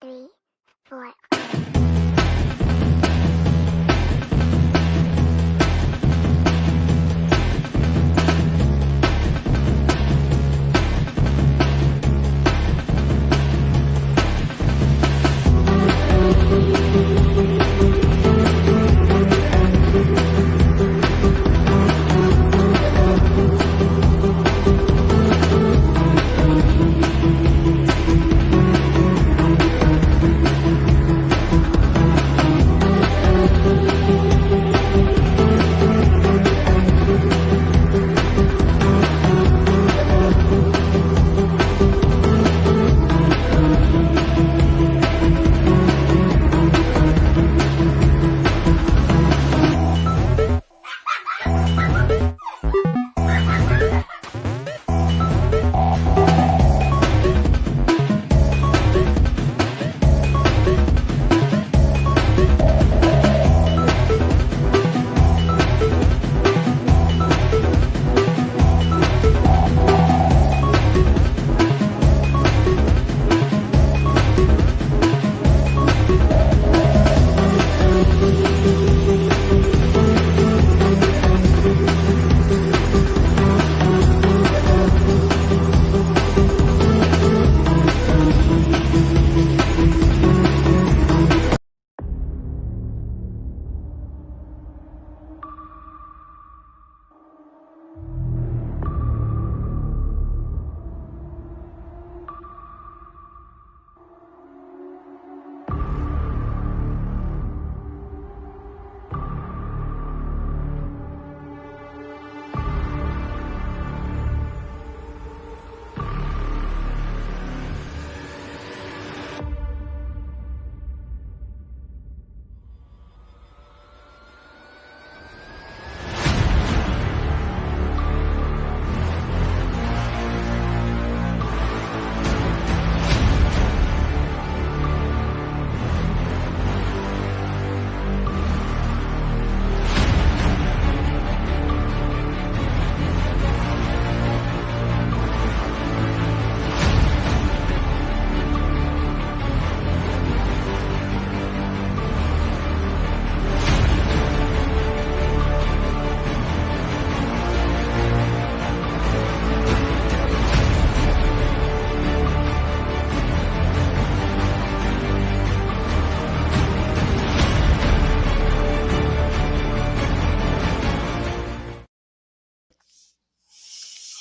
3, 4.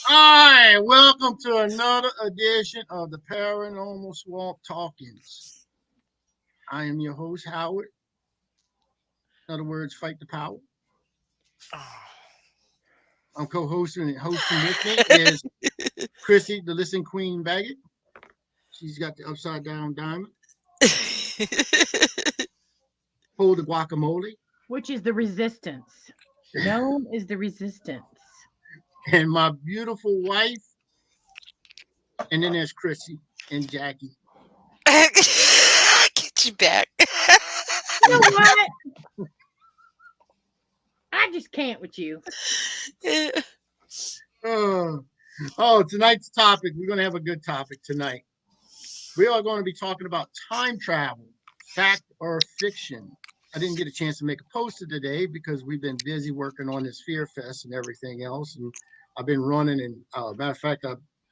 Hi, welcome to another edition of the Paranormal Swamp Talkings. I am your host, Howard. In other words, fight the power. I'm co-hosting and hosting with me is Chrissy, the Listen Queen Baggett. She's got the upside down diamond. Hold the guacamole. Which is the resistance. Known as the resistance. And my beautiful wife. And then there's Chrissy and Jackie. Get you back. You know what? I just can't with you. Tonight's topic, we're going to have a good topic tonight. We are going to be talking about time travel, fact or fiction. I didn't get a chance to make a poster today because we've been busy working on this Fear Fest and everything else. And I've been running, and matter of fact,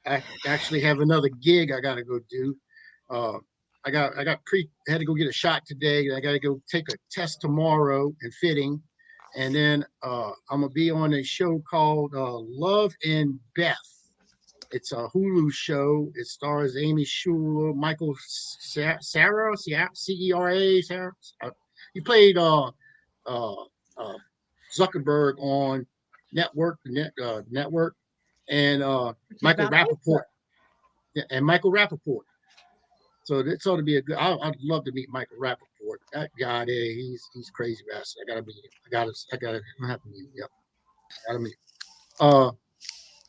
I actually have another gig I got to go do. I had to go get a shot today. I got to go take a test tomorrow and fitting. And then I'm going to be on a show called Love and Beth. It's a Hulu show. It stars Amy Schumer, Michael Cera, C-E-R-A, Sarah. He played Zuckerberg on Network, and Michael Rappaport. Yeah, and Michael Rappaport. So this ought to be a good. I'd love to meet Michael Rappaport. That guy there, he's crazy bastard. I gotta have to meet him. Yep, gotta meet him.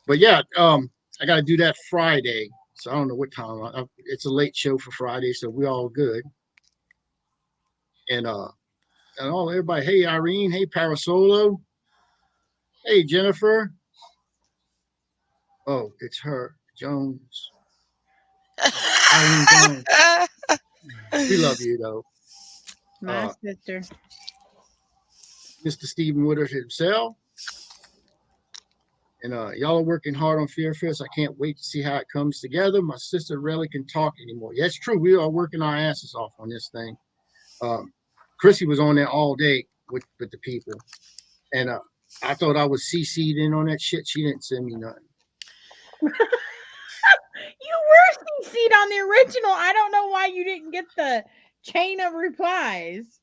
But yeah, I gotta do that Friday. So I don't know what time. It's a late show for Friday, so we're all good. And all everybody. Hey Irene. Hey Parasolo. Hey Jennifer. Oh, it's her Jones. Irene Jones. We love you though. My sister. Mr. Stephen Woodard himself. And y'all are working hard on Fear Fest. I can't wait to see how it comes together. My sister rarely can talk anymore. Yeah, it's true. We are working our asses off on this thing. Chrissy was on there all day with the people. And I thought I was CC'd in on that shit. She didn't send me nothing. You were CC'd on the original. I don't know why you didn't get the chain of replies.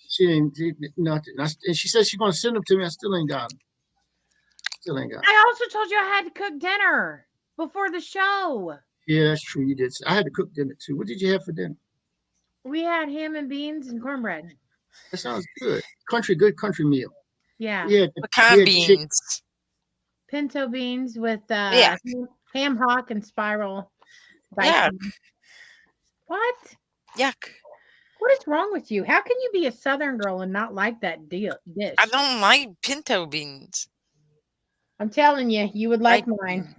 She didn't do nothing. And she said she's going to send them to me. I still ain't got them. I also told you I had to cook dinner before the show. Yeah, that's true. You did. I had to cook dinner too. What did you have for dinner? We had ham and beans and cornbread. That sounds good. Good country meal. Yeah. What kind of beans? Pinto beans with Yeah. ham hock and spiral. Yeah. What? Yuck. What is wrong with you? How can you be a Southern girl and not like that dish? I don't like pinto beans. I'm telling you, you would like mine.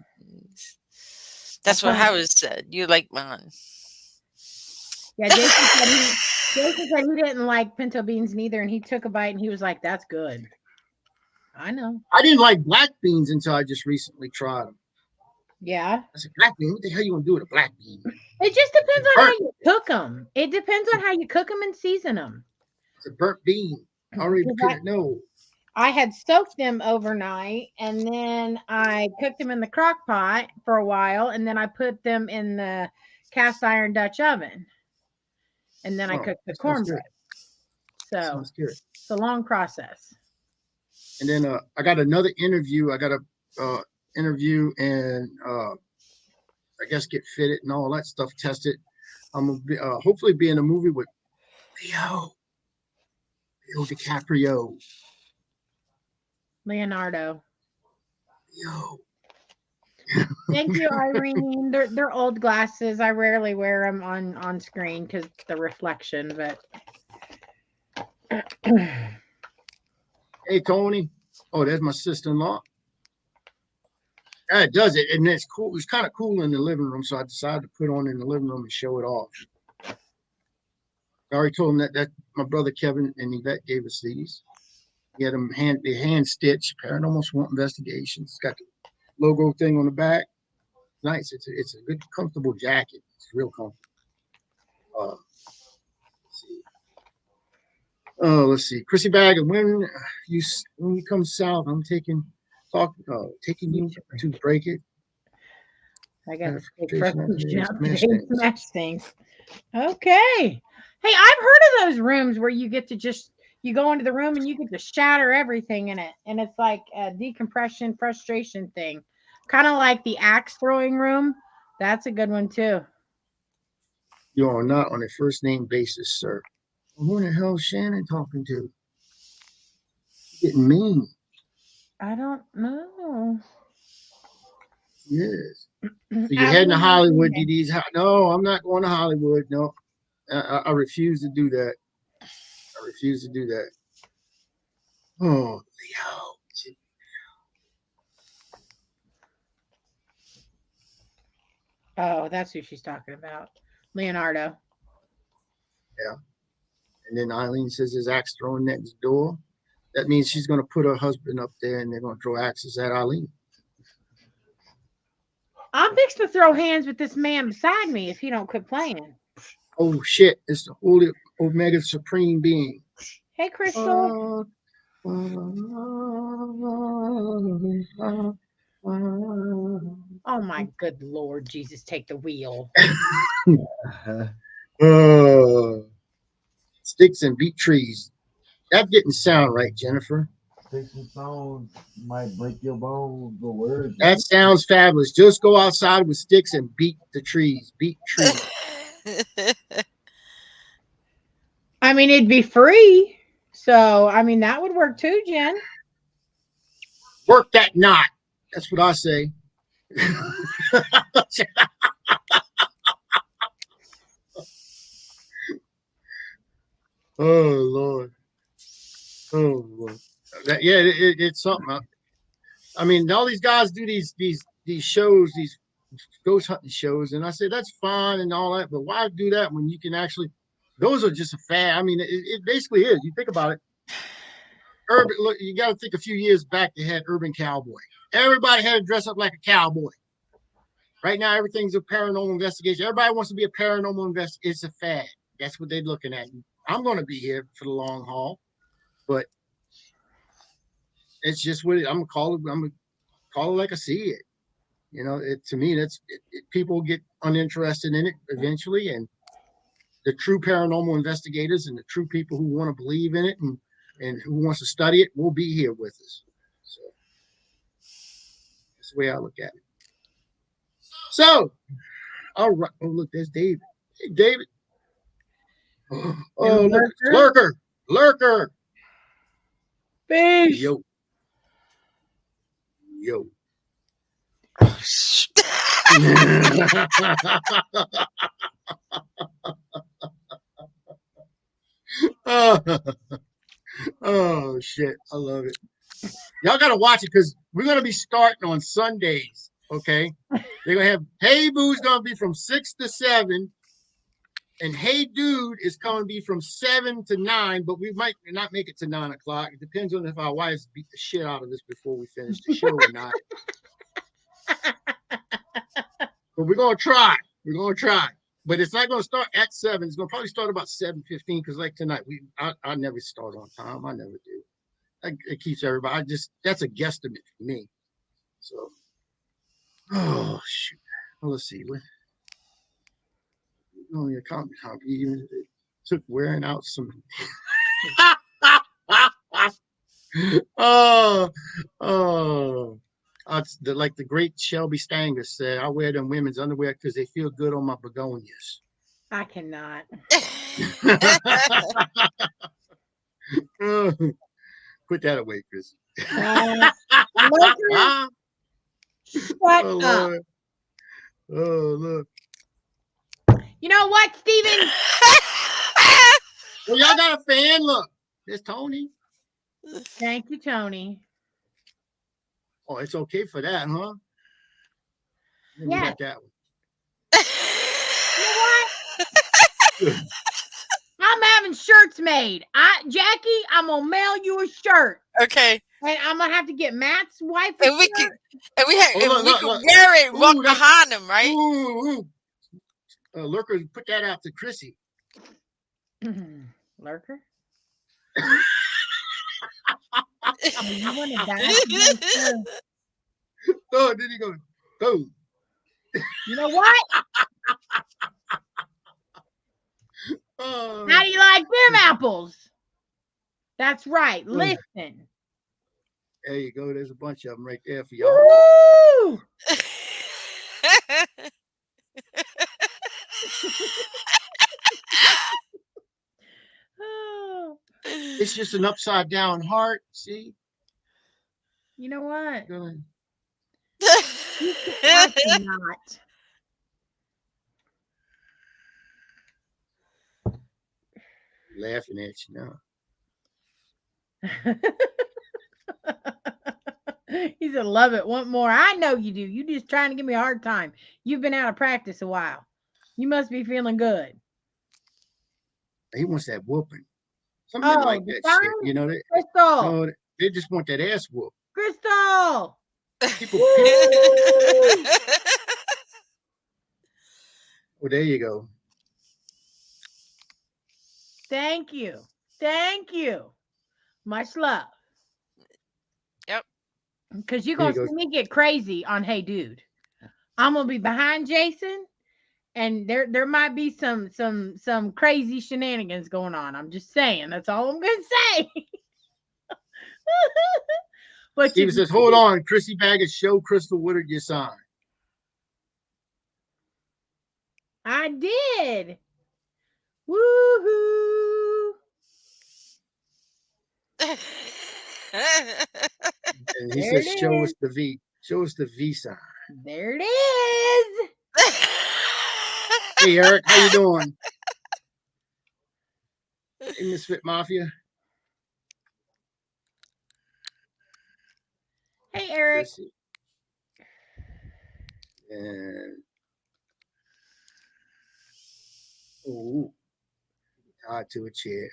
That's what Howard said. You like mine. Yeah, Jason said he didn't like pinto beans neither, and he took a bite and he was like, "That's good." I know. I didn't like black beans until I just recently tried them. Yeah. I said, black bean? What the hell you want to do with a black bean? It just depends on how you cook them. It depends on how you cook them and season them. It's a burnt bean. I already couldn't know. I had soaked them overnight, and then I cooked them in the crock pot for a while, and then I put them in the cast iron Dutch oven. And then I cooked the cornbread. So it's a long process. And then I got another interview. I got a interview and I guess get fitted and all that stuff tested. I'm gonna be, hopefully be in a movie with Leo DiCaprio. Leonardo. Leo. Thank you, Irene. They're old glasses. I rarely wear them on screen because the reflection, but hey Tony. Oh, there's my sister-in-law. Yeah, it does it, and it's cool. It was kind of cool in the living room, so I decided to put on in the living room and show it off. I already told him that my brother Kevin and Yvette gave us these. He had them hand stitched. Paranormal Swamp Investigations. It's got the logo thing on the back. Nice. It's a good, comfortable jacket. It's real comfortable. Let's see. Oh, let's see. Chrissy Bag, when you come south, I'm taking you to break it. I got to smash things. Okay. Hey, I've heard of those rooms where you get to you go into the room and you get to shatter everything in it. And it's like a decompression, frustration thing. Kind of like the axe throwing room. That's a good one too. You are not on a first name basis, sir. Who the hell is Shannon talking to? Getting mean. I don't know. Yes. So you're heading to Hollywood, DD's. No, I'm not going to Hollywood. No, I refuse to do that. I refuse to do that. Oh, Leo. Oh, that's who she's talking about. Leonardo. Yeah. And then Eileen says there's axe throwing next door. That means she's going to put her husband up there and they're going to throw axes at Eileen. I'm fixed to throw hands with this man beside me if he don't quit playing. Oh, shit. It's the Holy Omega Supreme Being. Hey, Crystal. Oh, my good Lord. Jesus, take the wheel. Sticks and beat trees. That didn't sound right, Jennifer. Sticks and stones might break your bones. The word. That sounds fabulous. Just go outside with sticks and beat the trees. Beat trees. I mean, it'd be free. So, I mean, that would work too, Jen. Work that knot. That's what I say. Oh, Lord. Oh, Lord. It's something. I mean, all these guys do these shows, these ghost hunting shows, and I say that's fine and all that, but why do that when you can actually those are just a fad. I mean, it basically is. You think about it. Urban, look, you got to think a few years back, they had urban cowboy. Everybody had to dress up like a cowboy. Right now, everything's a paranormal investigation. Everybody wants to be a paranormal investigator. It's a fad. That's what they're looking at. I'm going to be here for the long haul, but it's just what I'm gonna call it. I'm gonna call it like I see it. You know, to me, people get uninterested in it eventually, and the true paranormal investigators and the true people who want to believe in it and who wants to study it will be here with us. So that's the way I look at it. So, all right. Oh, look, there's David. Hey, David. Oh, look, lurker. Peace. Yo. Oh shit, I love it. Y'all gotta watch it because we're gonna be starting on Sundays. Okay, they're gonna have Hey Boo's gonna be from 6 to 7, and Hey Dude is gonna be from 7 to 9. But we might not make it to 9 o'clock. It depends on if our wives beat the shit out of us before we finish the show or not. But we're gonna try. But it's not gonna start at 7. It's gonna probably start about 7:15 because like tonight, I never start on time. I never do. It keeps everybody. That's a guesstimate for me. So, oh shoot. Well, let's see. What? Only a copy. Even it took wearing out some. oh. Like the great Shelby Stanger said, I wear them women's underwear because they feel good on my begonias. I cannot. Put that away, Chris. Shut Oh, up. Lord. Oh, look. You know what, Steven? Well, y'all got a fan. Look, there's Tony. Thank you, Tony. Oh, it's okay for that, huh? Yeah. Got that one. You know what? I'm having shirts made. Jackie, I'm gonna mail you a shirt. Okay. And I'm gonna have to get Matt's wife. And we can Look. wear it, walk behind him, right? Ooh. Lurker, put that out to Chrissy. Lurker? You want to die? Oh, did he go? Oh. You know what? Oh. How do you like them apples? That's right. Listen. There you go. There's a bunch of them right there for y'all. Woo! It's just an upside down heart. See? You know what? Good. I cannot. Laughing at you now. He said, love it. Want more? I know you do. You just trying to give me a hard time. You've been out of practice a while. You must be feeling good. He wants that whooping. Some people like that shit. You know, Crystal. They just want that ass whoop. Crystal. People. Well, there you go. Thank you. Thank you. Much love. Yep. Because you're going to see me get crazy on Hey Dude. I'm going to be behind Jason, and there might be some crazy shenanigans going on. I'm just saying. That's all I'm going to say. But Steven says, hold on, Chrissy Baggett, show Crystal Woodard your sign. I did. Woohoo. And he says, show us the V. Show us the V sign. There it is. Hey, Eric, how you doing? Hey, Misfit Mafia. Hey, Eric. And Tied to a chair.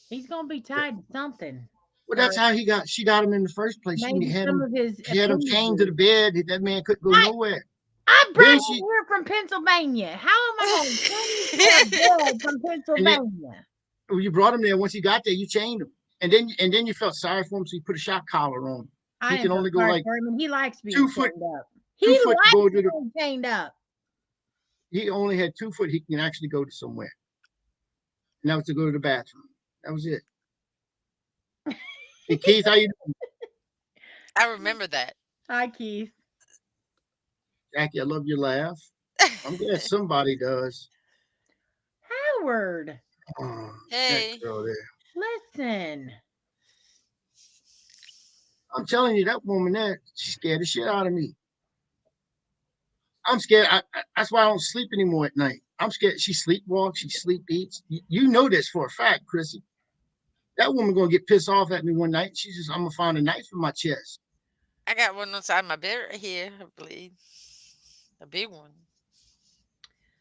He's gonna be tied to something. Well, that's how she got him in the first place. Maybe some of his She had him chained to the bed. That man couldn't go nowhere. I brought him here from Pennsylvania. How am I going to chain him to a bed from Pennsylvania? You brought him there. Once he got there, you chained him, and then you felt sorry for him, so you put a shock collar on him. He can only go like he likes being 2 foot. chained up. 2 He foot likes go to being chained up. He only had 2 foot. He can actually go to somewhere. And that was to go to the bathroom. That was it. Hey, Keith, how you doing? I remember that. Hi, Keith. Jackie, I love your laugh. I'm glad somebody does. Howard. Oh, hey. that girl there. Listen. I'm telling you, that woman there, she scared the shit out of me. I'm scared. That's why I don't sleep anymore at night. I'm scared. She sleepwalks. She sleep eats. You know this for a fact, Chrissy. That woman gonna get pissed off at me one night. She says, "I'm gonna find a knife in my chest." I got one inside my bed right here, I believe. A big one.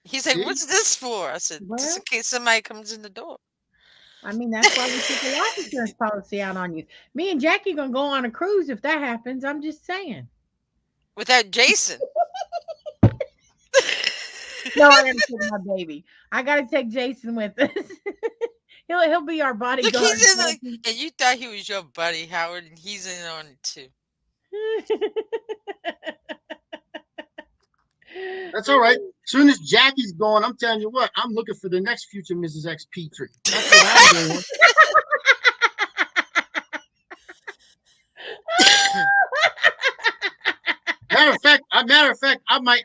He said, "What's this for?" I said, "Just in case somebody comes in the door." I mean, that's why we took a life insurance policy out on you. Me and Jackie gonna go on a cruise if that happens. I'm just saying. Without Jason. No, I gotta take my baby. I gotta take Jason with us. He'll be our bodyguard. Look, he's in and you thought he was your buddy, Howard, and he's in on it too. That's all right. As soon as Jackie's gone, I'm telling you what, I'm looking for the next future Mrs. X Petrie. That's what I'm doing. Matter of fact, I might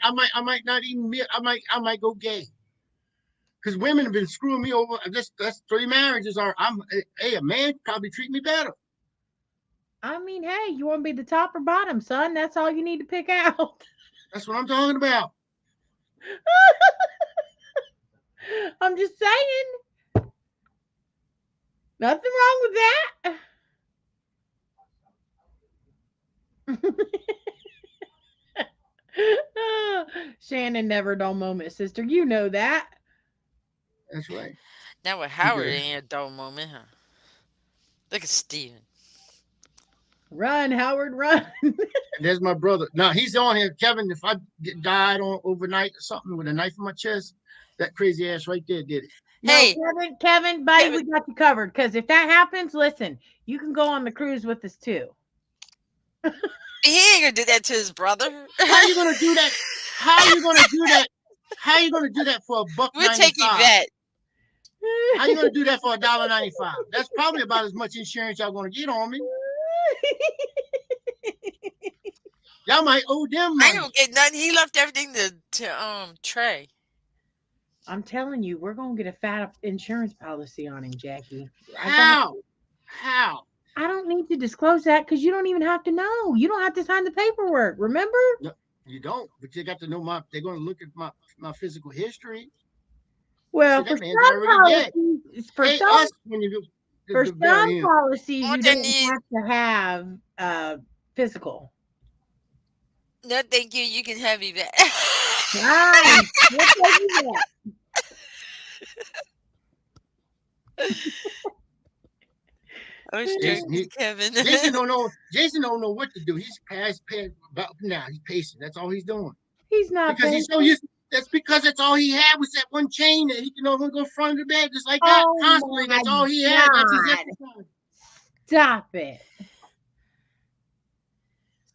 not even I might go gay. Because women have been screwing me over. That's 3 marriages are. A man probably treat me better. I mean, hey, you want to be the top or bottom, son? That's all you need to pick out. That's what I'm talking about. I'm just saying. Nothing wrong with that. Shannon never dull moment, sister. You know that. That's right. Now with Howard ain't a dull moment, huh? Look at Steven. Run, Howard, run. And there's my brother. Now he's on here. Kevin, if I died overnight or something with a knife in my chest, that crazy ass right there did it. Hey, no, Kevin, buddy, we got you covered. Because if that happens, listen, you can go on the cruise with us too. He ain't gonna do that to his brother. How you gonna do that? How you gonna do that? How you gonna do that for $1.95? We'll take Yvette. How you gonna do that for $1.95? That's probably about as much insurance y'all gonna get on me. Y'all might owe them money. I don't get nothing. He left everything to Trey. I'm telling you, we're gonna get a fat insurance policy on him, Jackie. How? I don't need to disclose that because you don't even have to know. You don't have to sign the paperwork. Remember? No, you don't. But you got to know they're gonna look at my physical history. Well, for some policies, you don't have to have physical. No, thank you. You can have Yvette. Nice. I was joking, Kevin. Jason don't know what to do. He's past about now. He's pacing. That's all he's doing. He's not because he's so used. That's because that's all he had was that one chain that he can only go front of the bed just like that constantly. That's all he had. That's his exercise. Stop it.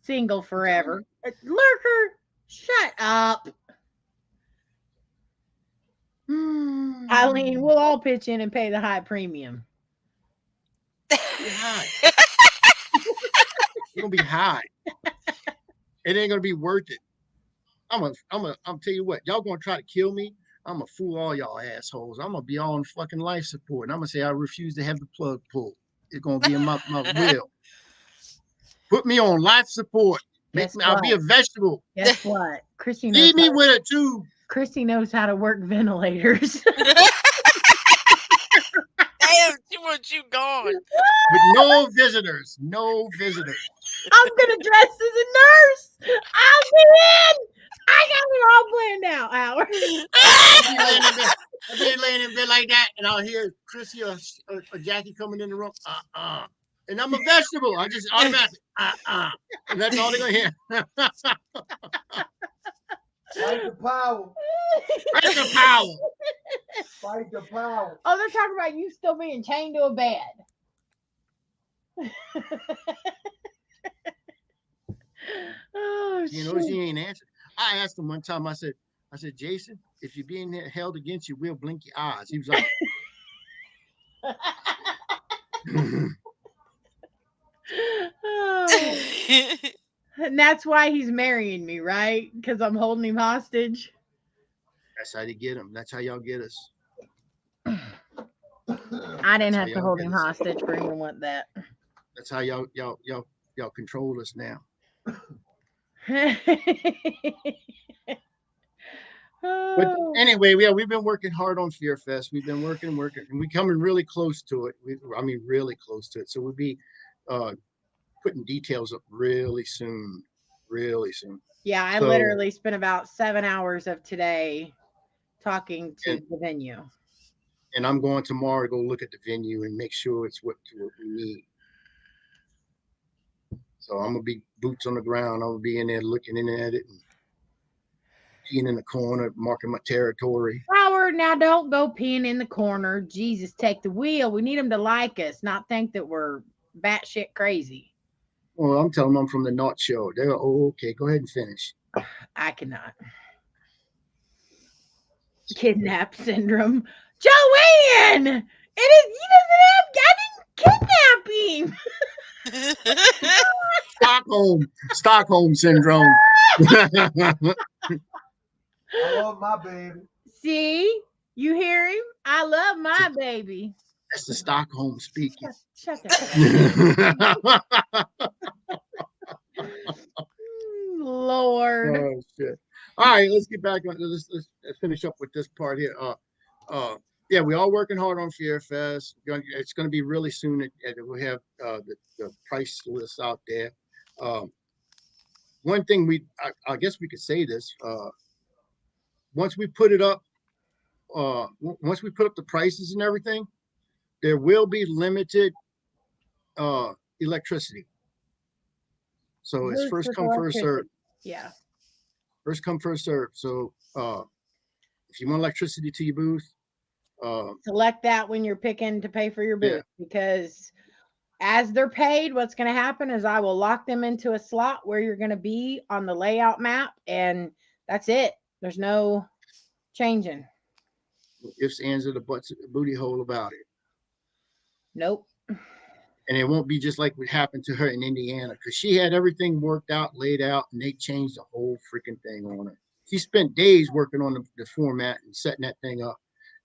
Single forever. Lurker, shut up. Eileen, we'll all pitch in and pay the high premium. It's gonna be high. It ain't gonna be worth it. I'm tell you what, y'all gonna try to kill me. I'm gonna fool all y'all assholes. I'm gonna be on fucking life support. And I'm gonna say I refuse to have the plug pulled. It's gonna be in my will. Put me on life support. I'll be a vegetable. Guess what? Chrissy knows. Leave me with a tube. Chrissy knows how to work ventilators. Damn, she wants you gone. With no visitors. No visitors. I'm gonna dress as a nurse. I'll be in. I got it all planned out, Howard. I'd be laying in bed like that, and I'll hear Chrissy or Jackie coming in the room. And I'm a vegetable. I just automatically and that's all they're gonna hear. Fight the power. Fight the power. Fight the power. Oh, they're talking about you still being chained to a bed. Oh, You know, she ain't answered. I asked him one time. I said, Jason, if you're being held against you, we'll blink your eyes. He was like, oh. And that's why he's marrying me, right? Because I'm holding him hostage. that's how they get him. That's how y'all get us. I didn't have to hold him hostage for him to want that. That's how y'all control us now. But anyway, we've been working hard on Fear Fest. We've been working, and we're coming really close to it. Really close to it. So we'll be putting details up really soon. Yeah, I literally spent about 7 hours of today talking to the venue. And I'm going tomorrow to go look at the venue and make sure it's what we need. So I'm gonna be boots on the ground. I'm gonna be in there looking in at it and peeing in the corner, marking my territory. Howard, now don't go peeing in the corner. Jesus, take the wheel. We need them to like us, not think that we're batshit crazy. Well, I'm telling them I'm from the Not Show. They're okay. Go ahead and finish. I cannot. Kidnap syndrome. Joanne! It is. He doesn't have. I didn't kidnap him. Stockholm syndrome. I love my baby. See, you hear him? I love my baby. That's the Stockholm speaking. Shut that. Lord. Oh shit! All right, let's get back on. Let's finish up with this part here. Yeah, we're all working hard on Fear Fest. It's going to be really soon. We have the price list out there. One thing I guess we could say this. Once we put it up, once we put up the prices and everything, there will be limited electricity. So it's first come, first serve. Yeah. First come, first serve. So if you want electricity to your booth, select that when you're picking to pay for your booth, because as they're paid, what's going to happen is I will lock them into a slot where you're going to be on the layout map, and that's it. There's no changing. Ifs, ands, or the butts, booty hole about it. Nope. And it won't be just like what happened to her in Indiana, because she had everything worked out, laid out, and they changed the whole freaking thing on her. She spent days working on the format and setting that thing up.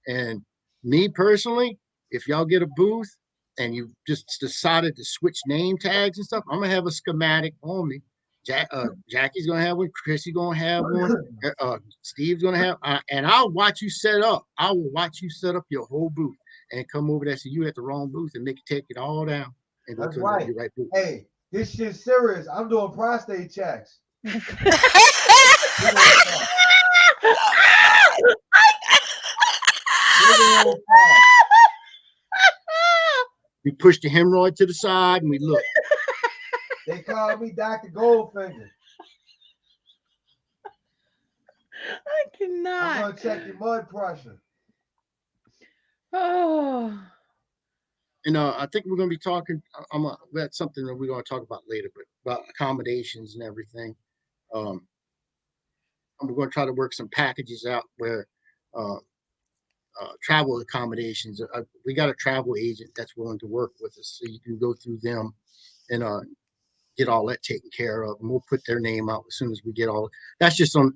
And me personally, if y'all get a booth and you just decided to switch name tags and stuff, I'm gonna have a schematic on me. Jackie's gonna have one, Chrissy's gonna have one, Steve's gonna have, and I'll watch you set up. I will watch you set up your whole booth and come over there, so you at the wrong booth, and make you take it all down and go to the right booth. Hey, this shit's serious. I'm doing prostate checks. We push the hemorrhoid to the side and we look. They call me Dr. Goldfinger. I cannot. I'm gonna check your blood pressure. Oh. And I think we're going to be talking. That's something that we're going to talk about later, but about accommodations and everything. We're going to try to work some packages out where travel accommodations. We got a travel agent that's willing to work with us, so you can go through them and get all that taken care of. And we'll put their name out as soon as we get all. That's the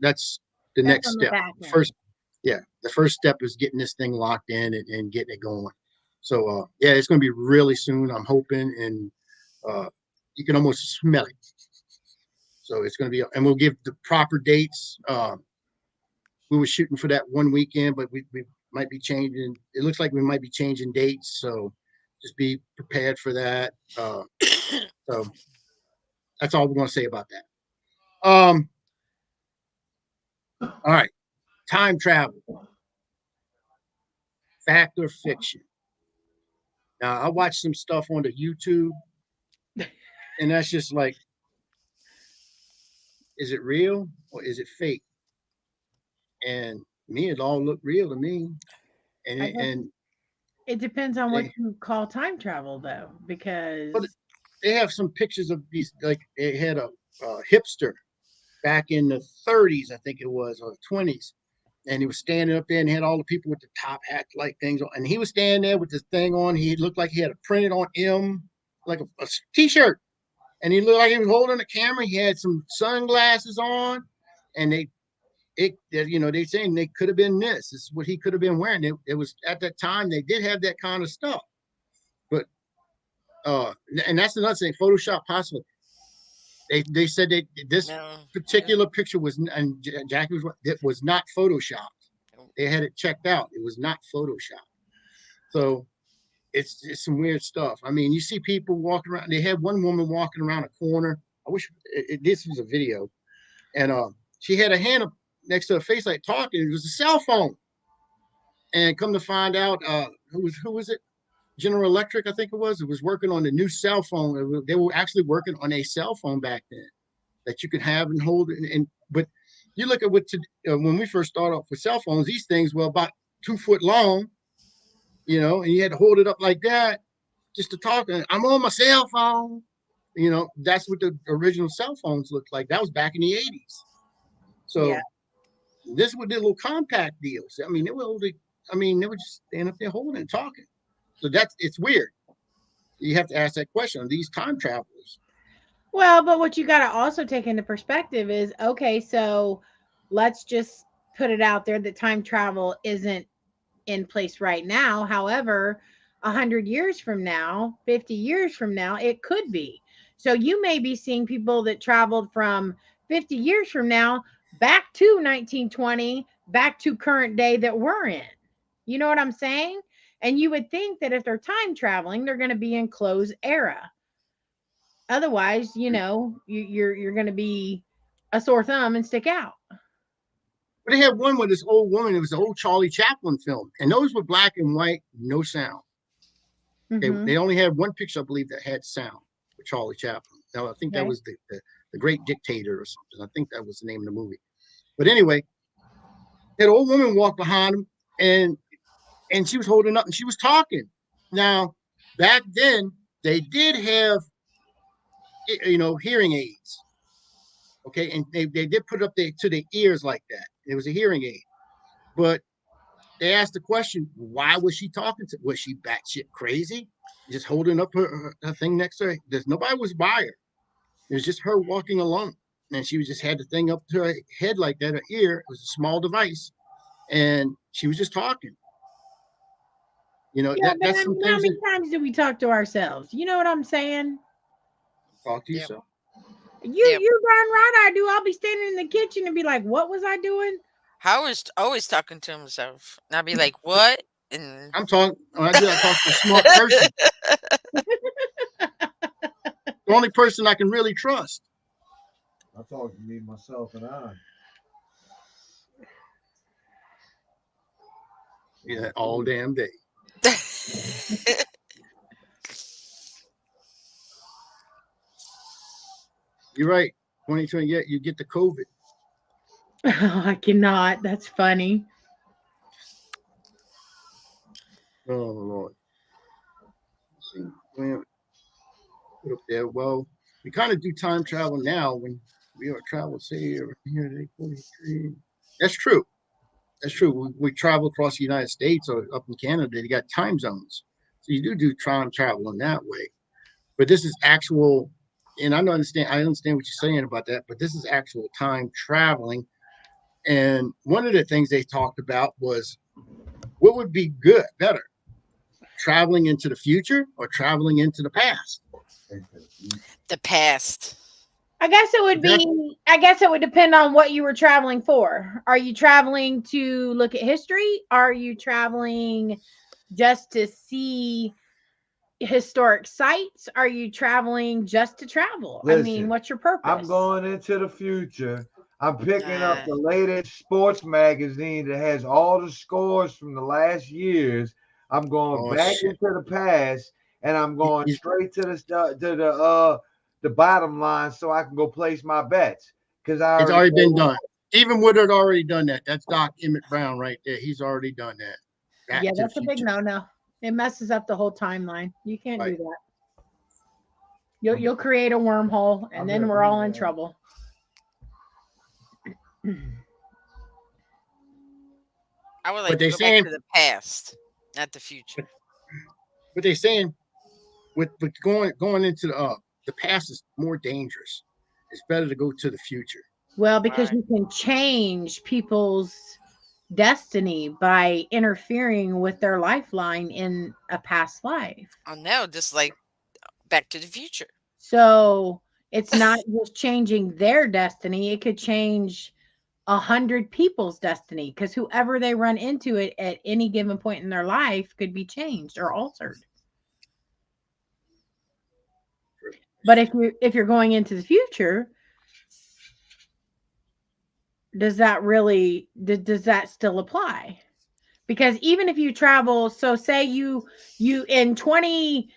next step. The first step is getting this thing locked in and getting it going. So it's going to be really soon. I'm hoping, and you can almost smell it. So it's going to be, and we'll give the proper dates. We were shooting for that one weekend, but we might be changing. It looks like we might be changing dates. So just be prepared for that. So that's all we're going to say about that. All right, time travel, fact or fiction? Now, I watched some stuff on the YouTube, and that's just like, is it real or is it fake? And me, it all looked real to me. And I it, guess and it depends on what they, you call time travel, though, but because they have some pictures of these. Like they had a hipster back in the 30s, I think it was, or 20s, and he was standing up there and had all the people with the top hat like things on, and he was standing there with this thing on. He looked like he had a printed on M, like a t-shirt, and he looked like he was holding a camera. He had some sunglasses on, and they saying they could have been this. This is what he could have been wearing. It was at that time they did have that kind of stuff, but uh, and that's another thing. Photoshop possibly. They said that this No. Yeah. particular picture was, and Jackie was, it was not photoshopped. They had it checked out. It was not photoshopped. So it's some weird stuff. I mean, you see people walking around. They had one woman walking around a corner. I wish this was a video, and she had a hand up next to her face like talking. It was a cell phone, and come to find out, who was it? General Electric, I think it was. It was working on the new cell phone. They were actually working on a cell phone back then that you could have and hold. And but you look at when we first started off with cell phones, these things were about 2 foot long, and you had to hold it up like that just to talk. And I'm on my cell phone. That's what the original cell phones looked like. That was back in the 80s. yeah. So this was the little compact deals. I mean, they were just standing up there holding and talking. So it's weird. You have to ask that question. Are these time travelers? Well, but what you got to also take into perspective is okay, so let's just put it out there that time travel isn't in place right now. However, 100 years from now, 50 years from now, it could be. So you may be seeing people that traveled from 50 years from now back to 1920, back to current day that we're in. You know what I'm saying? And you would think that if they're time traveling, they're going to be in closed era. Otherwise, you're going to be a sore thumb and stick out. But they had one with this old woman. It was an old Charlie Chaplin film, and those were black and white, no sound. They Mm-hmm. only had one picture, I believe, that had sound with Charlie Chaplin. Now I think that Okay. was the Great Dictator or something. I think that was the name of the movie. But anyway, that old woman walked behind him, and she was holding up and she was talking. Now back then they did have hearing aids. Okay, and they did put it up to their ears like that. It was a hearing aid, but they asked the question, why was she talking to? Was she batshit crazy? Just holding up her thing next to her. Nobody was by her. It was just her walking alone. And she was just had the thing up to her head like that, her ear. It was a small device. And she was just talking. Yeah, but That's I some mean, how things many that times do we talk to ourselves? You know what I'm saying? talk to Yep. yourself. Yep. You darn right I do. I'll be standing in the kitchen and be like, "What was I doing?" Howard's always talking to himself. And I'll be like, "What?" And I'm talking when I do I talk to a smart person. The only person I can really trust. I talk to me, myself, and I. Yeah, all damn day. You're right. 2020, yeah, you get the COVID. I cannot. That's funny. Oh Lord. Let's see. Well, put up there. Well, we kind of do time travel now when we are travel, say, over here, 43. That's true. That's true. We travel across the United States or up in Canada, they got time zones. So you do time travel in that way. But this is actual, and I understand what you're saying about that, but this is actual time traveling. And one of the things they talked about was what would be better, traveling into the future or traveling into the past? the past. I guess it would Exactly. be. I guess it would depend on what you were traveling for. Are you traveling to look at history? Are you traveling just to see historic sites? Are you traveling just to travel? I mean, Listen, what's your I'm purpose? going into the future. I'm picking up the latest sports magazine that has all the scores from the last years. I'm going Oh back shit. into the past, and I'm He- going He's straight to the bottom line so I can go place my bets because I it's already already been know. done. Stephen Woodard already done that. That's Doc Emmett Brown right there. He's already done that. Yeah, Back to the that's a big Future. no-no. It messes up the whole timeline. You can't Right. do that. You'll create a wormhole, and then we're all in trouble. I would But like to they go back saying, to the past, not the future. but they saying with going into the past is more dangerous. It's better to go to the future. Well, because Right. you can change people's destiny by interfering with their lifeline in a past life. I know, just like Back to the Future. So it's not just changing their destiny, it could change 100 people's destiny because whoever they run into it at any given point in their life could be changed or altered. But if you're going into the future, does that really does that still apply? Because even if you travel, so say you in 20,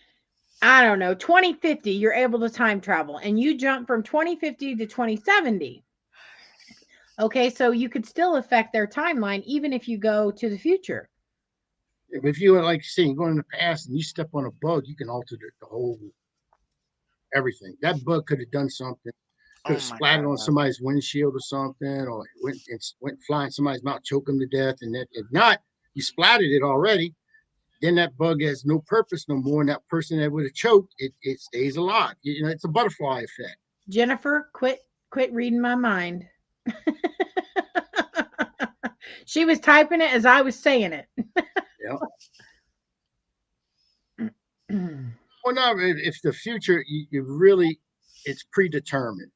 I don't know, 2050, you're able to time travel and you jump from 2050 to 2070. Okay, so you could still affect their timeline even if you go to the future. If you like saying go in the past and you step on a bug, you can alter the whole everything. That bug could have done something. Could Oh have my splattered God. on somebody's windshield or something, or went flying somebody's mouth, choke them to death. And that if not, you splattered it already. Then that bug has no purpose no more, and that person that would have choked, it stays alive. You know, it's a butterfly effect. Jennifer, quit reading my mind. She was typing it as I was saying it. Yeah. Well, no, if the future, you really, it's predetermined.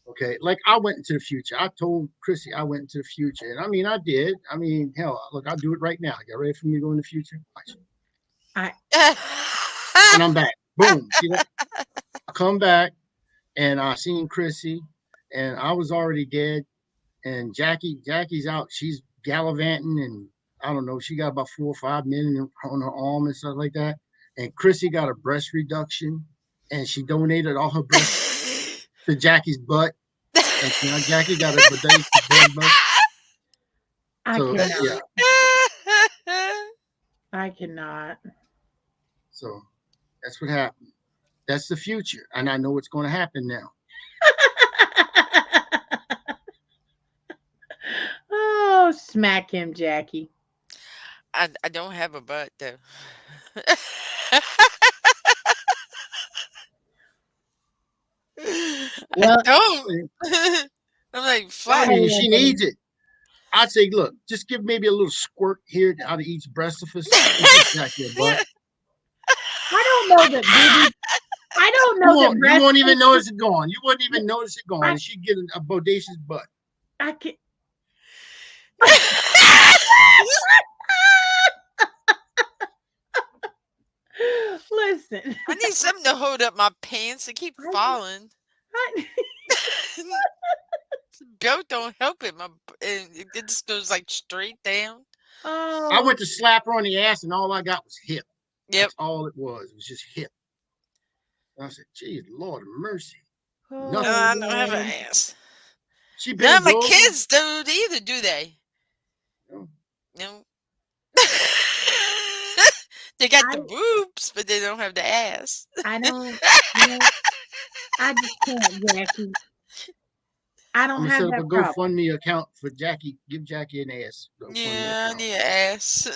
Okay, like I went into the future. I told Chrissy I went into the future, and I mean I did. I mean, hell, look, I'll do it right now. You ready for me to go in the future? Watch. I And I'm back. Boom. See that? I come back, and I seen Chrissy, and I was already dead. And Jackie's out. She's gallivanting, and I don't know. She got about 4 or 5 men on her arm and stuff like that. And Chrissy got a breast reduction, and she donated all her breasts to Jackie's butt. And now Jackie got a bidet butt. I So yeah, cannot. I cannot. so that's what happened. That's the future, and I know what's going to happen now. Oh, smack him, Jackie. I don't have a butt though. I Well, don't. I'm like I flat. mean, she needs it. I'd say, look, just give maybe a little squirt here out of each breast of us and give Jackie a butt. I don't know that baby. I don't know that You won't even breast. notice it gone. You wouldn't even notice it gone. I, And she'd get a bodacious butt. I can. Listen. I need something to hold up my pants. They keep falling. I, Belt don't help it. It just goes like straight down. I oh, went to slap her on the ass, and all I got was hip. Yep. That's all it was. It was just hip. And I said, geez, Lord of mercy. oh No, Nothing. I don't have an Lord. ass. She None of bends my over. kids do either, do they? No. No. They got the I, boobs, but they don't have the ass. I don't. You know, I just can't, Jackie. I don't I'm gonna have set up a that problem. GoFundMe account for Jackie. Give Jackie an ass. Yeah, I GoFundMe need an ass.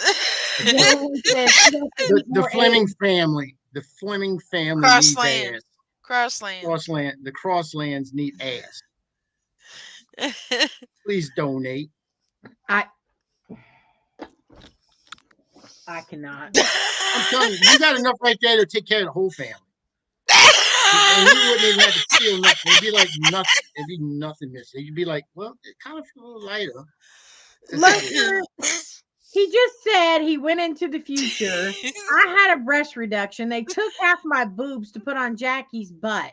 Jennifer says she has to the, eat the more Fleming eggs. family. The Fleming family needs Crossland. ass. Crossland. The Crosslands need ass. Please donate. I cannot. I'm telling you, you got enough right there to take care of the whole family. And you wouldn't even have to feel nothing. It'd be like nothing. It'd be nothing missing. You'd be like, well, it kind of feels a little lighter. Listener, he just said he went into the future. I had a breast reduction. They took half my boobs to put on Jackie's butt.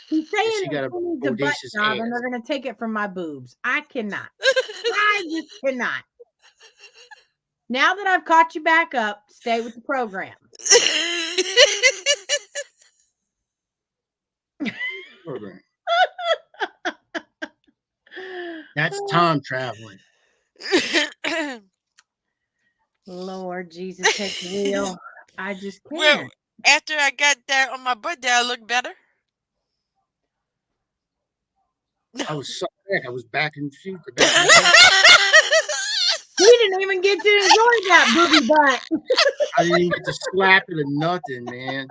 He's and saying she got that a she needs a butt bodacious job and ass. they're going to take it from my boobs. I cannot. I just cannot. Now that I've caught you back up, stay with the program. Program. That's time traveling. Lord Jesus, take the wheel. I just Well, can't. after I got that on my butt, did I look better? No. I was so back. I was back in the future, back in the past. We didn't even get to enjoy that booby butt. I didn't even get to slap it or nothing, man.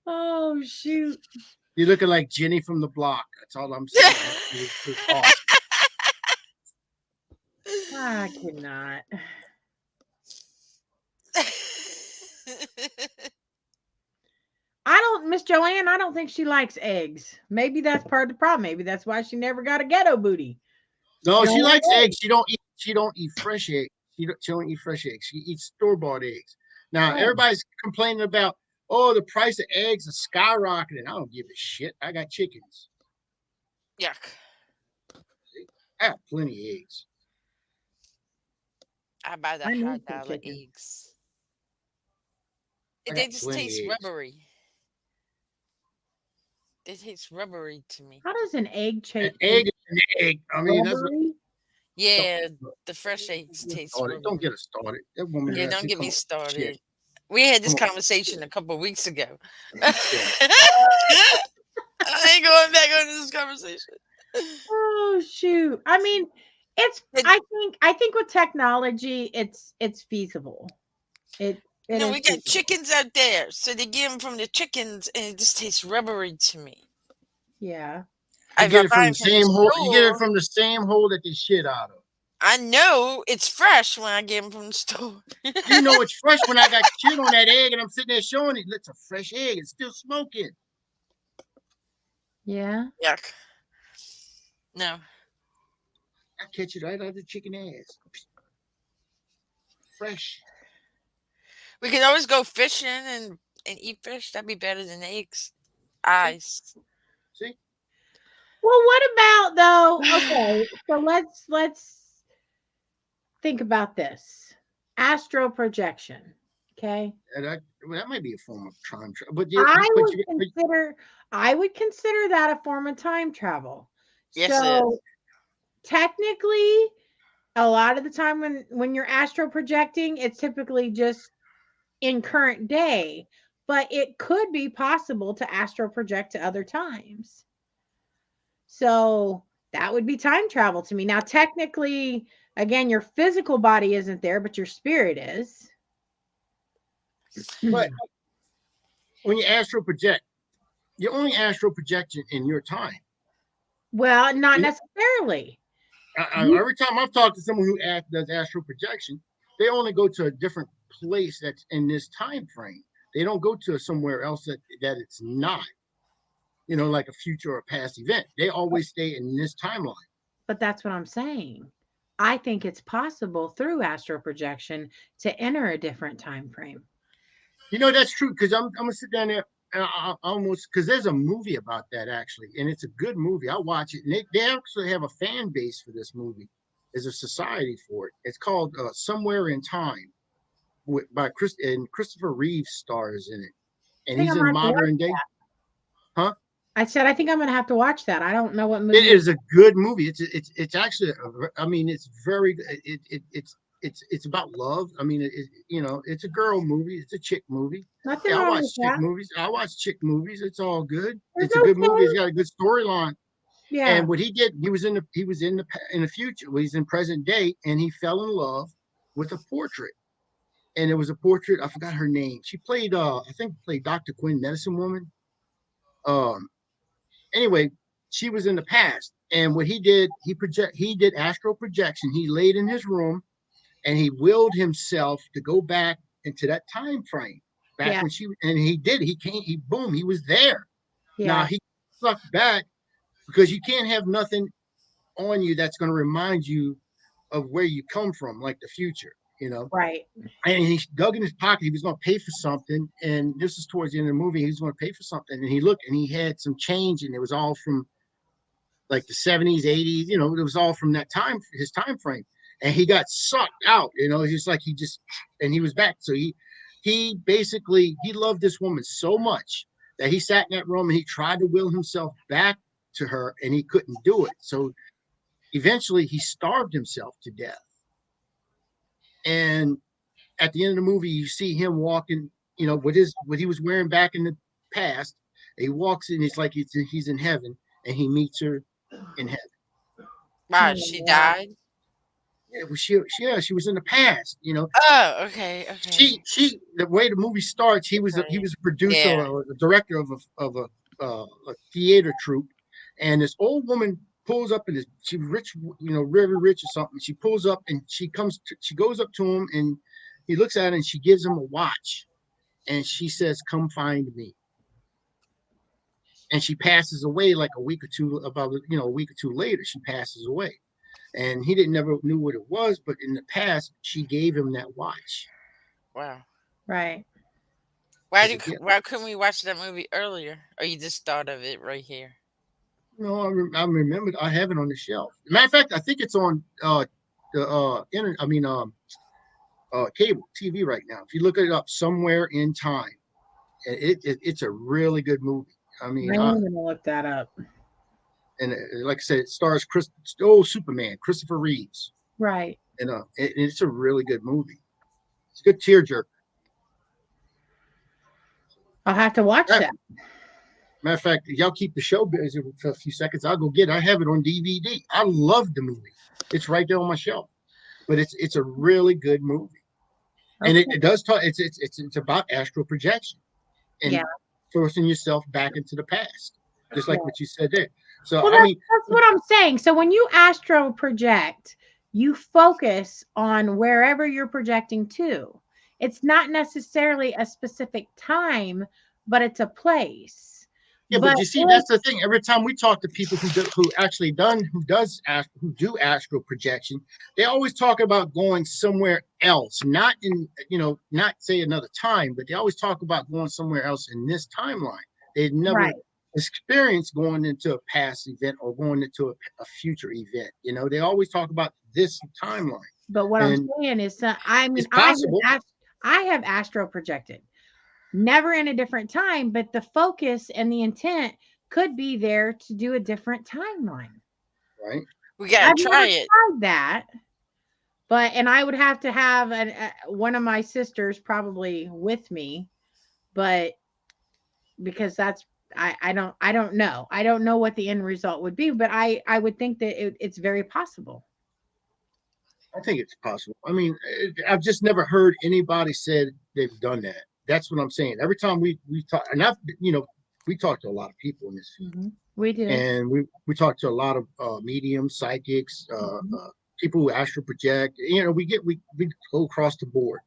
Oh, shoot. You're looking like Jenny from the block. That's all I'm saying. It was awesome. I cannot. Miss Joanne, I don't think she likes eggs. Maybe that's part of the problem. Maybe that's why she never got a ghetto booty. No, she likes eggs. She don't eat fresh eggs. She don't eat fresh eggs. She eats store-bought eggs. Now, everybody's complaining about, oh, the price of eggs is skyrocketing. I don't give a shit. I got chickens. Yuck. I have plenty of eggs. I buy the $5 eggs. They just taste rubbery. They taste rubbery to me. How does an egg taste? An egg is an egg. I mean, rubbery? Yeah, the fresh eggs taste rubbery. Don't get us started. That woman. Yeah, don't get me started. We had this conversation a couple of weeks ago. I ain't going back on this conversation. Oh shoot! I mean, I think with technology, it's feasible. We got chickens out there, so they get them from the chickens, and it just tastes rubbery to me. Yeah, you get it from the same hole. You get it from the same hole that they shit out of. I know it's fresh when I get them from the store. You know it's fresh when I got shit on that egg, and I'm sitting there showing it. It's a fresh egg. It's still smoking. Yeah. Yuck. No. I catch it right out of the chicken ass. Fresh. We can always go fishing and eat fish. That'd be better than eggs. Ice. See? Well, what about though? Okay, so let's think about this. Astral projection. Okay. That might be a form of time travel. But I would consider that a form of time travel. Yes, so technically, a lot of the time when you're astral projecting, it's typically just in current day, but it could be possible to astral project to other times. So that would be time travel to me. Now, technically, again, your physical body isn't there, but your spirit is. But when you astral project, you only astral project in your time. Well, not necessarily. Every time I've talked to someone who does astral projection, they only go to a different place that's in this time frame. They don't go to somewhere else that it's not, like a future or a past event. They always stay in this timeline. But that's what I'm saying. I think it's possible through astral projection to enter a different time frame. That's true, because I'm gonna sit down there and I almost, because there's a movie about that actually, and it's a good movie. I'll watch it. And they actually have a fan base for this movie. There's a society for it. It's called Somewhere in Time, by Christopher Reeve stars in it, and he's in modern day. Huh? I said I think I'm gonna have to watch that. I don't know what movie. It is a good movie. It's actually it's very it's about love. I mean, it's a girl movie. It's a chick movie. I watch chick movies. I watch chick movies. It's all good. It's a good movie. It's got a good storyline. Yeah. And what he did, he was in the future. Well, he's in present day, and he fell in love with a portrait. And it was a portrait. I forgot her name. She played, I think, Dr. Quinn, Medicine Woman. Anyway, she was in the past, and what he did, he did astral projection. He laid in his room, and he willed himself to go back into that time frame, when he did. He came. He was there. Yeah. Now he sucked back because you can't have nothing on you that's going to remind you of where you come from, like the future. you know. Right. And he dug in his pocket. He was going to pay for something, and this is towards the end of the movie. He was going to pay for something, and he looked, and he had some change, and it was all from like the 70s, 80s. You know, it was all from that time, his time frame. And he got sucked out. You know, it's just like and he was back. So he basically he loved this woman so much that he sat in that room and he tried to will himself back to her, and he couldn't do it. So eventually, he starved himself to death. And at the end of the movie, you see him walking, you know, with what he was wearing back in the past. He walks in, it's like he's in heaven, and he meets her in heaven. Wow, Oh, she wow. died. She was in the past, you know. Oh, okay, okay, The way the movie starts, he was okay. a producer Yeah. or a director a theater troupe, and this old woman pulls up and she's rich, you know, very rich or something. She pulls up and she goes up to him and he looks at her and she gives him a watch, and she says, "Come find me." And she passes away like a week or two, a week or two later, she passes away. And he didn't never knew what it was, but in the past, she gave him that watch Wow. Right. as a gift. Why couldn't we watch that movie earlier? Or you just thought of it right here? No, I remember. I have it on the shelf. Matter of fact, I think it's on the internet. I mean, cable TV right now. If you look it up, Somewhere in Time, it's a really good movie. I mean, I'm gonna look that up. and like I said, it stars Superman, Christopher Reeves. Right. And it's a really good movie. It's a good tearjerker. I'll have to watch that. Matter of fact, y'all keep the show busy for a few seconds. I'll go get it. I have it on DVD. I love the movie. It's right there on my shelf. But it's a really good movie. Okay. And it does talk. It's about astral projection and forcing yourself back into the past, just like what you said there. So well, that's what I'm saying. So when you astral project, you focus on wherever you're projecting to. It's not necessarily a specific time, but it's a place. Yeah, but you see, that's the thing. Every time we talk to people who do astral projection, they always talk about going somewhere else, not say another time, but they always talk about going somewhere else in this timeline. They've never experienced going into a past event or going into a future event. You know, they always talk about this timeline. But what I'm saying is, I mean, I have astral projected. Never in a different time, but the focus and the intent could be there to do a different timeline. Right. We gotta try it. Tried that, and I would have to have one of my sisters probably with me, but because I don't know. I don't know what the end result would be, but I would think that it's very possible. I think it's possible. I mean, I've just never heard anybody said they've done that. That's what I'm saying. Every time we talk, and we talk to a lot of people in this field. Mm-hmm. We do, and we talk to a lot of mediums, psychics, people who astral project. You know, we go across the board,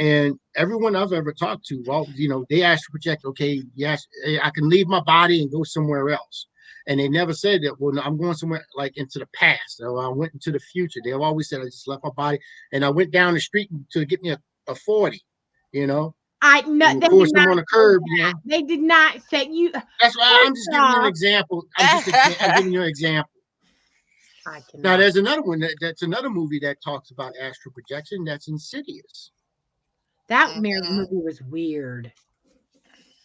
and everyone I've ever talked to, well, you know, they astral project. Okay, yes, I can leave my body and go somewhere else, and they never said that. Well, no, I'm going somewhere like into the past, or I went into the future. They've always said I just left my body and I went down the street to get me a 40. You know. I know they forced them on the curb. You know? They did not say you. That's why I'm just giving you an example. I'm giving you an example. Now, there's another one that's another movie that talks about astral projection. That's Insidious. That movie was weird.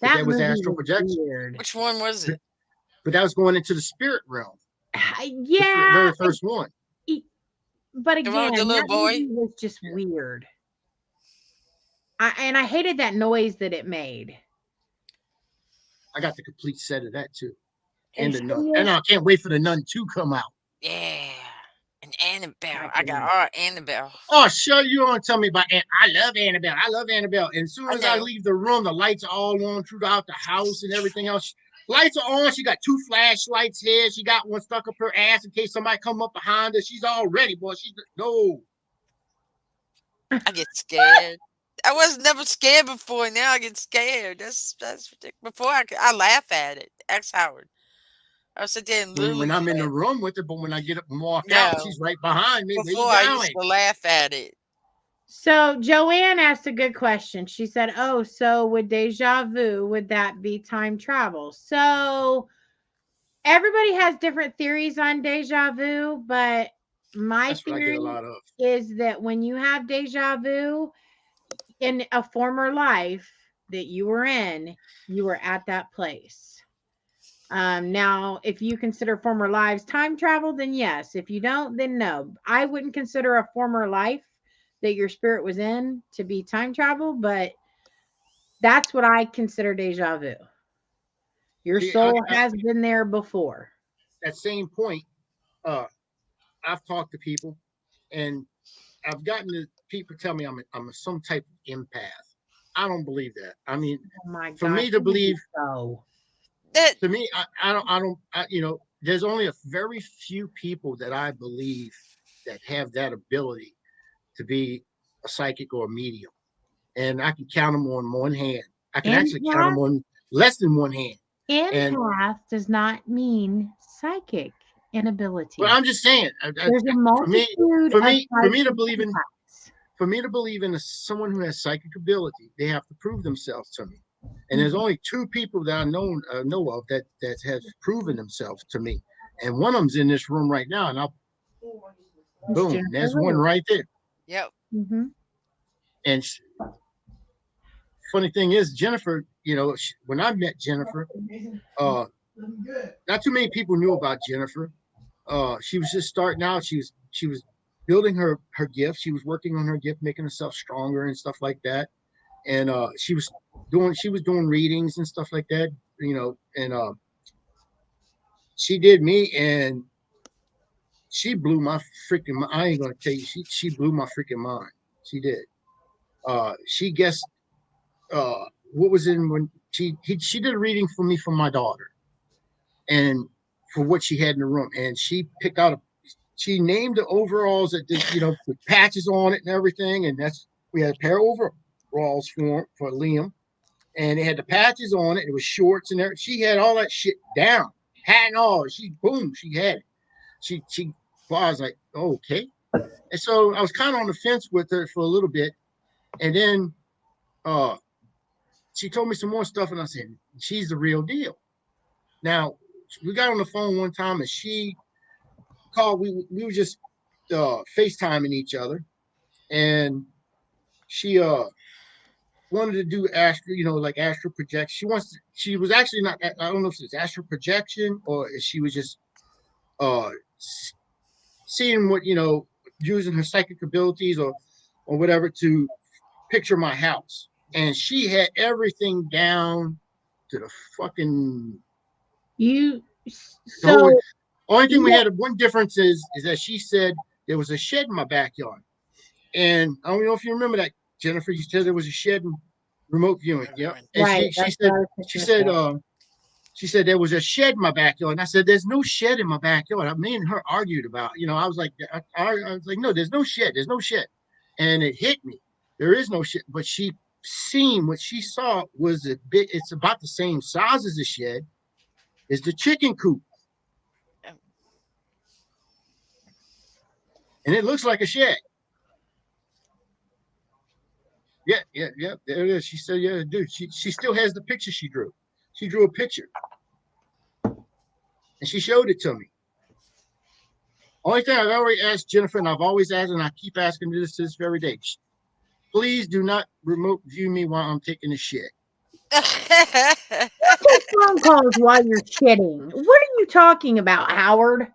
That was astral projection. Weird. Which one was it? But that was going into the spirit realm. Yeah, the very first one. But again, the little boy was just weird. I hated that noise that it made. I got the complete set of that too, and the Nun, and I can't wait for the Nun 2 come out. Yeah, and Annabelle. I got all Annabelle. Oh, sure, you don't tell me about. I love Annabelle. I love Annabelle. And as soon as I leave the room, the lights are all on throughout the house and everything else. Lights are on. She got 2 flashlights here. She got one stuck up her ass in case somebody come up behind her. She's all ready, boy. No. I get scared. I was never scared before. Now I get scared. That's ridiculous. Before I laugh at it. Ex Howard. I sit there and literally when I'm in the room with her, but when I get up and walk out, she's right behind me. Before I used to laugh at it. So Joanne asked a good question. She said, "Oh, so would deja vu, would that be time travel?" So everybody has different theories on deja vu, but my That's what I get a theory lot of. is that when you have deja vu in a former life that you were in, you were at that place. Now, if you consider former lives time travel, then yes. If you don't, then no. I wouldn't consider a former life that your spirit was in to be time travel, but that's what I consider deja vu. Your See, soul has been there before. that same point, uh, I've talked to people, and I've gotten to people tell me I'm some type of empath. I don't believe that. I mean, Oh my for gosh, me to believe, so That to me, there's only a very few people that I believe that have that ability to be a psychic or a medium, and I can count them on one hand. I can actually count them empath on less than one hand. And empath does not mean psychic but inability. I'm just saying, There's a for me, multitude for of me, for types me to of believe in empaths. for me to believe in someone who has psychic ability, they have to prove themselves to me. And there's Mhm. only two people that I know of that have proven themselves to me, and one of them's in this room right now. And I'll It's boom, Jennifer there's one Lewis. right there. yep. Hmm. And funny thing is, Jennifer, when I met Jennifer, uh, not too many people knew about Jennifer. She was just starting out. She was building her gift. She was working on her gift, making herself stronger and stuff like that. And she was doing readings and stuff like that. And she did me, and she blew my freaking. I ain't gonna tell you. She blew my freaking mind. She did. She guessed what was in when she did a reading for me for my daughter and for what she had in the room, and she picked out a she named the overalls that did, with patches on it and everything. And we had a pair of overalls for Liam, and it had the patches on it. It was shorts and everything. She had all that shit down, hat and all. She had it. Well, I was like, oh, okay. And so I was kind of on the fence with her for a little bit, and then uh, she told me some more stuff, and I said, she's the real deal. Now we got on the phone one time, and she called. We were just FaceTiming each other, and she wanted to do astro, like astral projection. She was actually not. I don't know if it's astral projection or if she was just uh seeing what using her psychic abilities or whatever to picture my house. And she had everything down to the fucking You the whole. so Only thing we yeah, had one difference is that she said there was a shed in my backyard. And I don't know if you remember that, Jennifer. You said there was a shed in remote viewing. Yep. Everyone. And right. she she That's what said I was she fixing to said say. uh she said there was a shed in my backyard. And I said, there's no shed in my backyard. Me and her argued about, I was like, I was like, no, there's no shed. There's no shed. And it hit me. There is no shed. But what she saw was it's about the same size as the shed, is the chicken coop. Um, And it looks like a shed. Yeah, yeah, yeah. There it is. She said, yeah, dude. She still has the picture she drew. She drew a picture and she showed it to me. Only thing I've already asked Jennifer, and I've always asked, and I keep asking this to this very day. Please do not remote view me while I'm taking a shit. I Take phone calls while you're shitting. What are you talking about, Howard?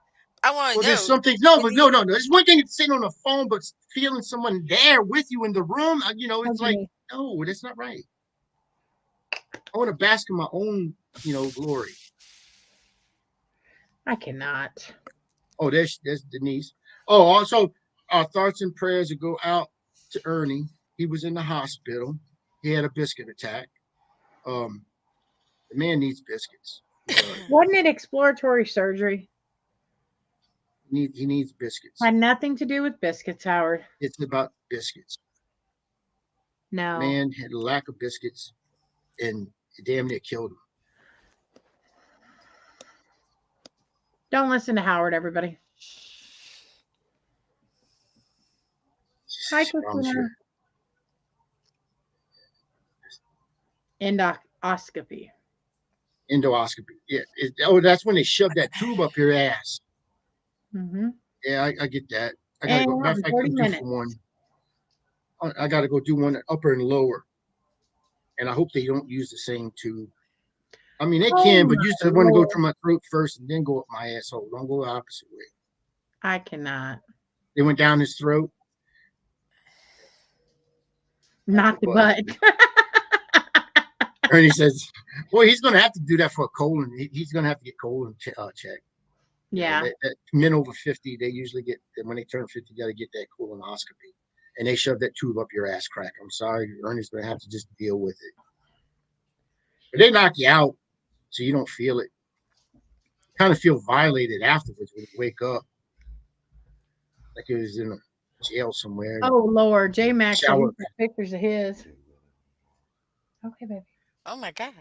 want to Well, there's know. something. No, Can but no, you? no, no. There's one thing it's sitting on the phone, but feeling someone there with you in the room. It's like, Okay, no, that's not right. I want to bask in my own, glory. I cannot. Oh, there's Denise. Oh, also, our thoughts and prayers will go out to Ernie. He was in the hospital. He had a biscuit attack. Um, the man needs biscuits. Wasn't it exploratory surgery? He needs biscuits. Had nothing to do with biscuits, Howard. It's about biscuits. No. Man had a lack of biscuits, and it damn near killed him. Don't listen to Howard, everybody. Hi, I'm Christina. sure. Endoscopy. Endoscopy. Yeah. That's when they shove that tube up your ass. Mm-hmm. Yeah, I get that. I gotta go. Matter of And fact, 30 I'm due minutes. for one. I gotta go do one upper and lower, and I hope they don't use the same tube. I mean, they Oh can, but my you used to want to go Lord. through my throat first and then go up my asshole. Don't go the opposite way. I cannot. They went down his throat, not the Not the butt. butt. Ernie says, "Well, he's going to have to do that for a colon. He's going to have to get colon checked. You know, Yeah. that men over 50, they usually get when they turn 50, got to get that colonoscopy, and they shove that tube up your ass crack. I'm sorry, Ernie's going to have to just deal with it. But they knock you out, so you don't feel it. You kind of feel violated afterwards when you wake up, like it was in a jail somewhere. Oh Lord. J Max said he's Shower got pictures of his. Okay, baby. Oh my God.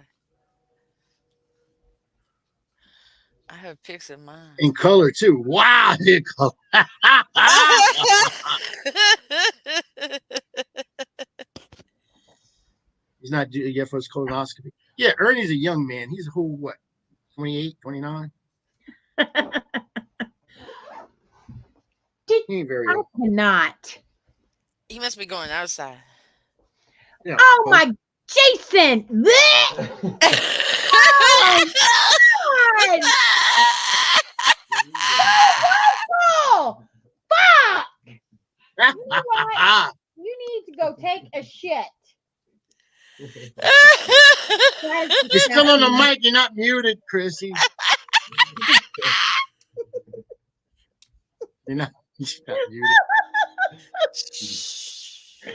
I have pics of mine. in color too. Wow, color. He's not due yet for his colonoscopy. Yeah, Ernie's a young man. He's a whole what, 28, 29? Did He ain't very I old. cannot. He must be going outside. Yeah. Oh my Jason! Blech! Oh God! Oh, fuck! You know what? You need to go take a shit. You're still on the mic. You're not muted, Chrissy. You're not muted.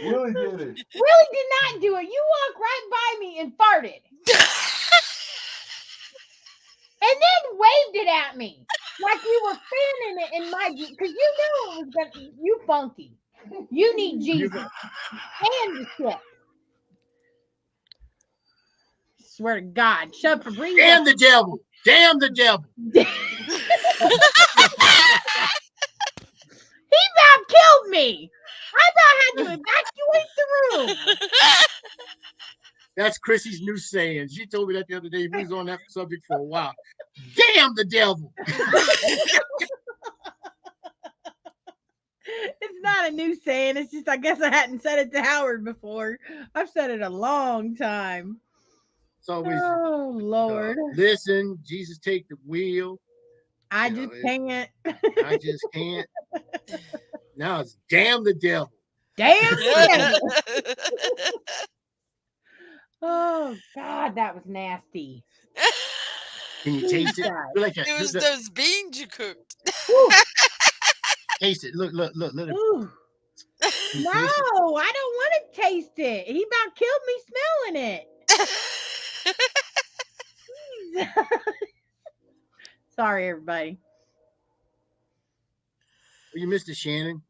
Willie did it. Willie did not do it. You walked right by me and farted. And then waved it at me. Like you were fanning it in my, because you knew it was gonna, you funky. You need Jesus. And the shit. Swear to God. Shove Febreze. Damn the devil. Damn the devil. He about killed me. I about had to evacuate the room. That's Chrissy's new saying. She told me that the other day. We was on that subject for a while. Damn the devil. It's not a new saying. It's just I guess I hadn't said it to Howard before. I've said it a long time. It's always Oh Lord. listen, Jesus take the wheel. I just can't. I just can't. Now it's damn the devil. Damn the devil. Oh God, that was nasty. Can you taste it? Like It was those beans you cooked. Taste it. Look. Let it. Ooh. No, I don't want to taste it. He about killed me smelling it. Sorry, everybody. Well, you missed it, Shannon.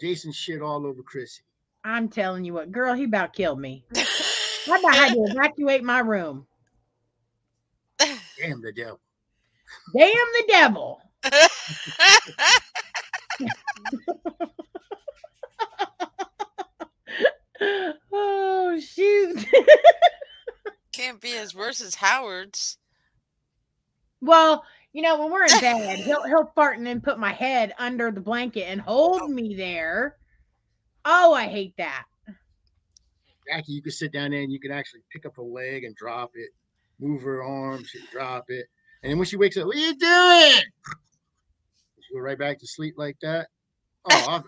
Jason shit all over Chrissy. I'm telling you what, girl, he about killed me. I about had to evacuate my room. Damn the devil. Damn the devil. Oh shoot. Can't be as worse as Howard's. Well, you know, when we're in bed, he'll fart and then put my head under the blanket and hold me there. Oh, I hate that. Jackie, you can sit down there and you can actually pick up her leg and drop it, move her arms and drop it. And then when she wakes up, what are you doing? She go right back to sleep like that. Oh,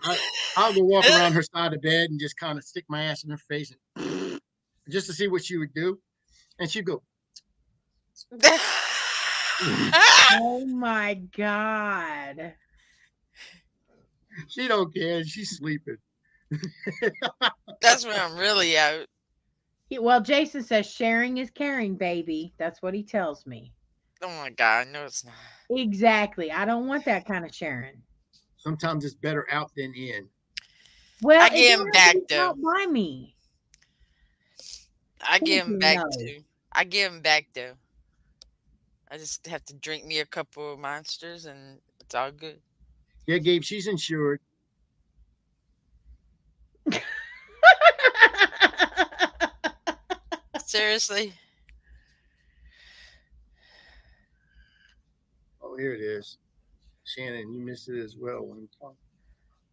I'll go walk around her side of the bed and just kind of stick my ass in her face and just to see what she would do. And she'd go. Oh my God. She don't care. She's sleeping. That's when I'm really out. Well, Jason says sharing is caring, baby. That's what he tells me. Oh my God, no, it's not. Exactly. I don't want that kind of sharing. Sometimes it's better out than in. Well, I get him back though. Out by me. I get him back too. I get him back though. I just have to drink me a couple of monsters and it's all good. Yeah, Gabe, she's insured. Seriously. Oh, here it is. Shannon, you missed it as well. When we talked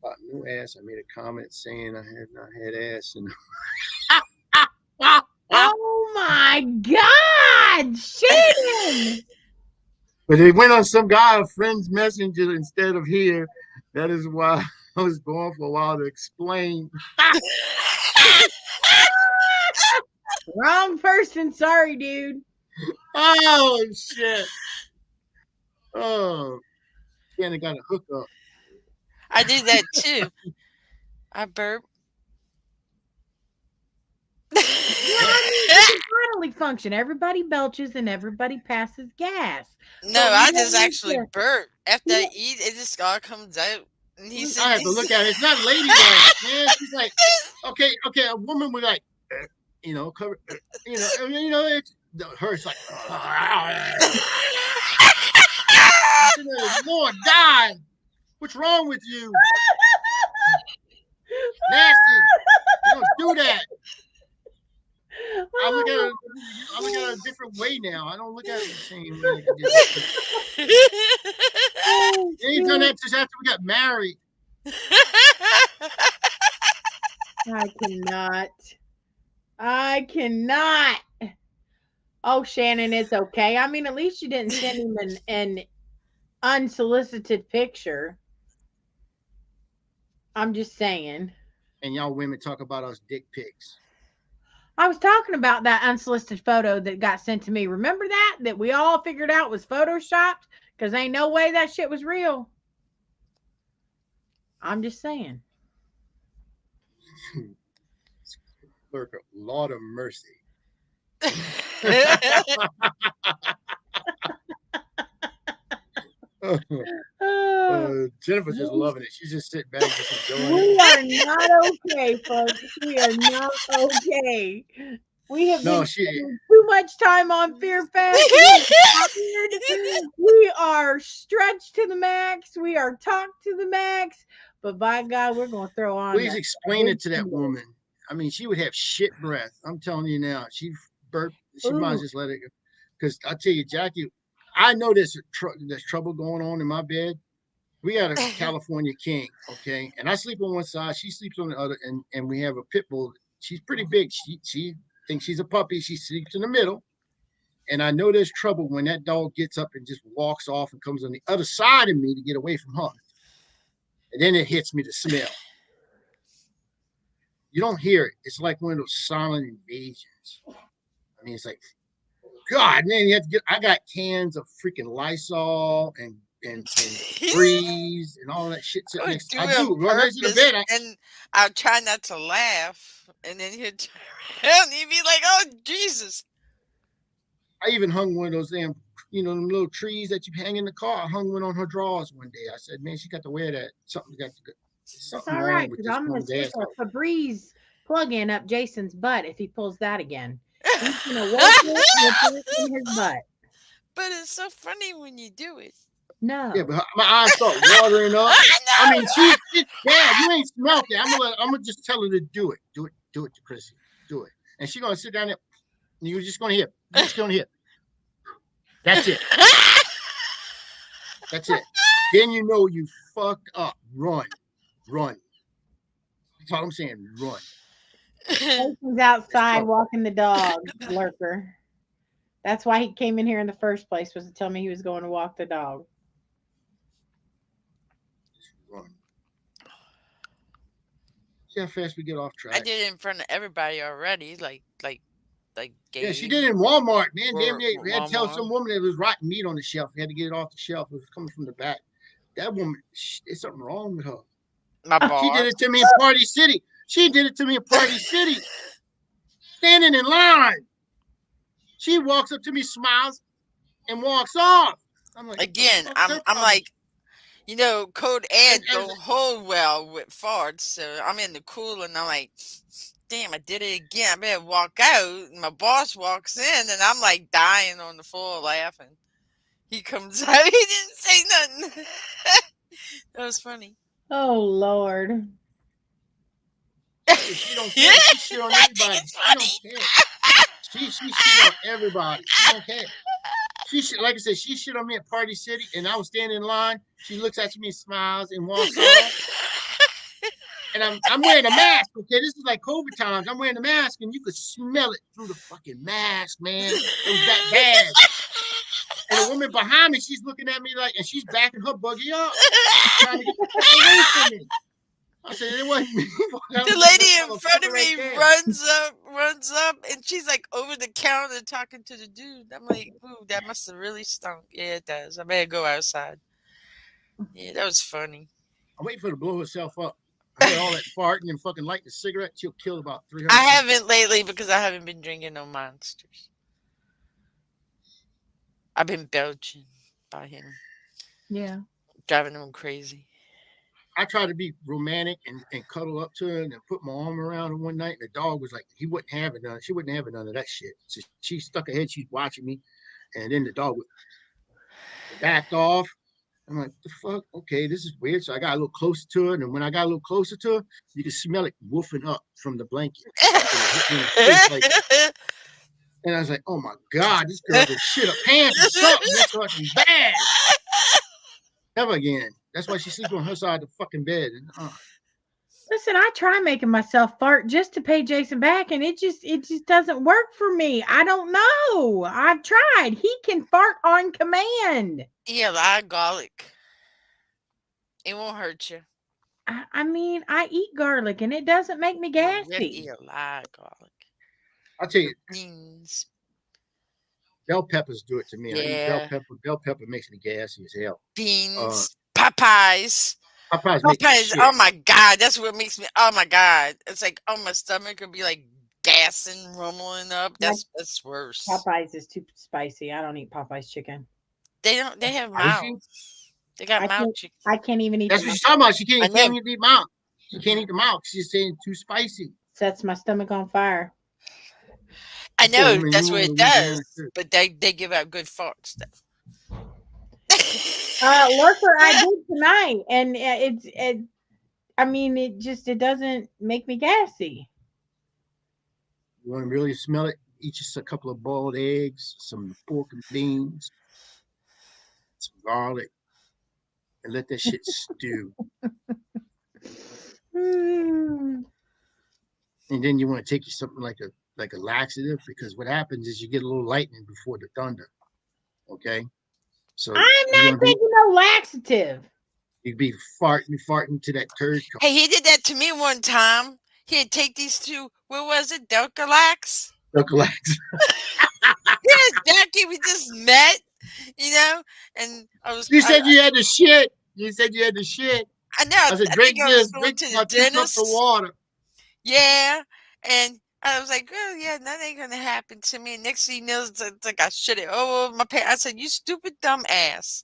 about new ass, I made a comment saying I have not had ass in. Oh my God, Shannon! But it went on some guy, a friend's messenger instead of here. That is why I was going for a while to explain. Wrong person. Sorry, dude. Oh shit! Oh, Shannon got a hookup. I do that too. I burp. Yeah, I mean, it's a bodily function. Everybody belches and everybody passes gas. No, But we I just don't need actually to. burp. After I We eat, it just all comes out. And he don't, said, I have to look at it. It's not ladylike, man. She's like, okay. A woman would like, cover, it's hers like, Lord God, what's wrong with you? Nasty. You don't do that. I look at it. I look at it a different way now. I don't look at it the same way like I did before. Oh, They ain't done that just after we got married. I cannot. I cannot. Oh, Shannon, it's okay. I mean, at least you didn't send him an unsolicited picture. I'm just saying. And y'all women talk about us dick pics. I was talking about that unsolicited photo that got sent to me. Remember that? That we all figured out was photoshopped? Because ain't no way that shit was real. I'm just saying. Lord of mercy. Jennifer's just loving it. She's just sitting back, just enjoying We it. are not okay, folks. We are not okay. We have No, been she. spending too much time on Fear Fest. We are tired. We are stretched to the max. We are talked to the max. But by God, we're going to throw on Please that explain big it to that deal. woman. I mean, she would have shit breath. I'm telling you now. She burped. She might Ooh. just let it go. Because I tell you, Jackie, I know there's trouble going on in my bed. We got a California king, okay, and I sleep on one side, she sleeps on the other, and we have a pit bull. She's pretty big. She thinks she's a puppy. She sleeps in the middle, and I know there's trouble when that dog gets up and just walks off and comes on the other side of me to get away from her, and then it hits me the smell. You don't hear it. It's like one of those silent invasions. I mean, it's like, God, man, you have to get. I got cans of freaking Lysol and Breeze and all that shit I sitting would next. do I it on do. Right next to the purpose, bed. and I'll try not to laugh, and then he'd turn around and he'd be like, "Oh Jesus!" I even hung one of those damn, them little trees that you hang in the car. I hung one on her drawers one day. I said, man, she got to wear that. That's Something all wrong right, with because this I'm going to woman's stick asshole. a Febreze plug-in up Jason's butt if he pulls that again. He's going to work it and put it in his butt. But it's so funny when you do it. No. Yeah, but my eyes start watering up. I mean, she's Dad, you ain't smelt it. I'm gonna just tell her to do it. Do it to Chrissy. Do it. And she's gonna sit down there. And you're just gonna hear. You're just gonna hear. That's it. That's it. Then you know you fucked up. Run. That's all I'm saying. Run. Jason's outside walking the dog, lurker. That's why he came in here in the first place, was to tell me he was going to walk the dog. Just run. See how fast we get off I track. did it in front of everybody already, like Yeah, she Gabe did it in Walmart, man. Damn or near we had to tell Mama. some woman that was rotten meat on the shelf. We had to get it off the shelf. It was coming from the back. That woman, there's something wrong with her. My She did boss. it to me in Party City. She did it to me in Party City. Standing in line. She walks up to me, smiles, and walks off. I'm like, what the Again, fuck's I'm her I'm problem? like, code And, ads and don't hold well with farts, so I'm in the cool and I'm like, damn, I did it again. I better walk out. And my boss walks in and I'm like dying on the floor laughing. He comes out, he didn't say nothing. That was funny. Oh, Lord. she don't care. She shit on everybody. It's She don't funny. care. She shit on everybody. She don't care. She shit, like I said, she shit on me at Party City, and I was standing in line. She looks at me, smiles, and walks off. And I'm wearing a mask. Okay, this is like COVID times. I'm wearing a mask, and you could smell it through the fucking mask, man. It was that bad. And a woman behind me, she's looking at me like, and she's backing her buggy up, trying to get the fuck away from me. I said, it wasn't me. The lady in front of me runs up, and she's like over the counter talking to the dude. I'm like, ooh, that must have really stunk. Yeah, it does. I better go outside. Yeah, that was funny. I'm waiting for her to blow herself up. I heard all that farting and fucking lighting a cigarette. She'll kill about 300 I people. haven't lately because I haven't been drinking no monsters. I've been belching by him. Yeah. Driving him crazy. I tried to be romantic and cuddle up to her and put my arm around her one night. And the dog was like, he wouldn't have it none. She wouldn't have it none of that shit. So she stuck her head. She's watching me. And then the dog backed off. I'm like, the fuck? Okay, this is weird. So I got a little closer to her. And when I got a little closer to her, you could smell it woofing up from the blanket. And I was like, oh my God, this girl just shit her pants or something. That's fucking bad. Never again. That's why she sleeps on her side of the fucking bed. And, Listen, I try making myself fart just to pay Jason back, and it just doesn't work for me. I don't know. I've tried. He can fart on command. Yeah, a lot of garlic. It won't hurt you. I mean, I eat garlic, and it doesn't make me gassy. Eat a lot of garlic. I'll tell you, beans. Bell peppers do it to me. Yeah. I eat bell pepper. Bell pepper makes me gassy as hell. Beans. Popeyes. Popeyes. Oh my God, that's what makes me. Oh my God, it's like my stomach would be like gassing, rumbling up. That's worse. Popeyes is too spicy. I don't eat Popeyes chicken. They don't. They have mouths. They got mouth chicken. I can't even eat. That's what she's talking about. She can't even eat mouth. She can't eat the mouth. She's saying too spicy. Sets my stomach on fire. I know that's what it does, but they give out good farts though. Lurker, I did tonight, and I mean, it doesn't make me gassy. You want to really smell it? Eat just a couple of boiled eggs, some pork and beans, some garlic, and let that shit stew. And then you want to take you something like a laxative, because what happens is you get a little lightning before the thunder. Okay. So I'm not taking no laxative. You'd be farting to that turd. Hey, he did that to me one time. He'd take these two. What was it? Delcalax. Yes, Jackie. We just met, and I was. You said you had the shit. You said you had the shit. I know. I said, drink this. Drink to the dentist. The water. Yeah, and I was like, oh, yeah, nothing ain't gonna happen to me. And next thing you know, it's like I shit it all over my pants. I said, you stupid dumb ass.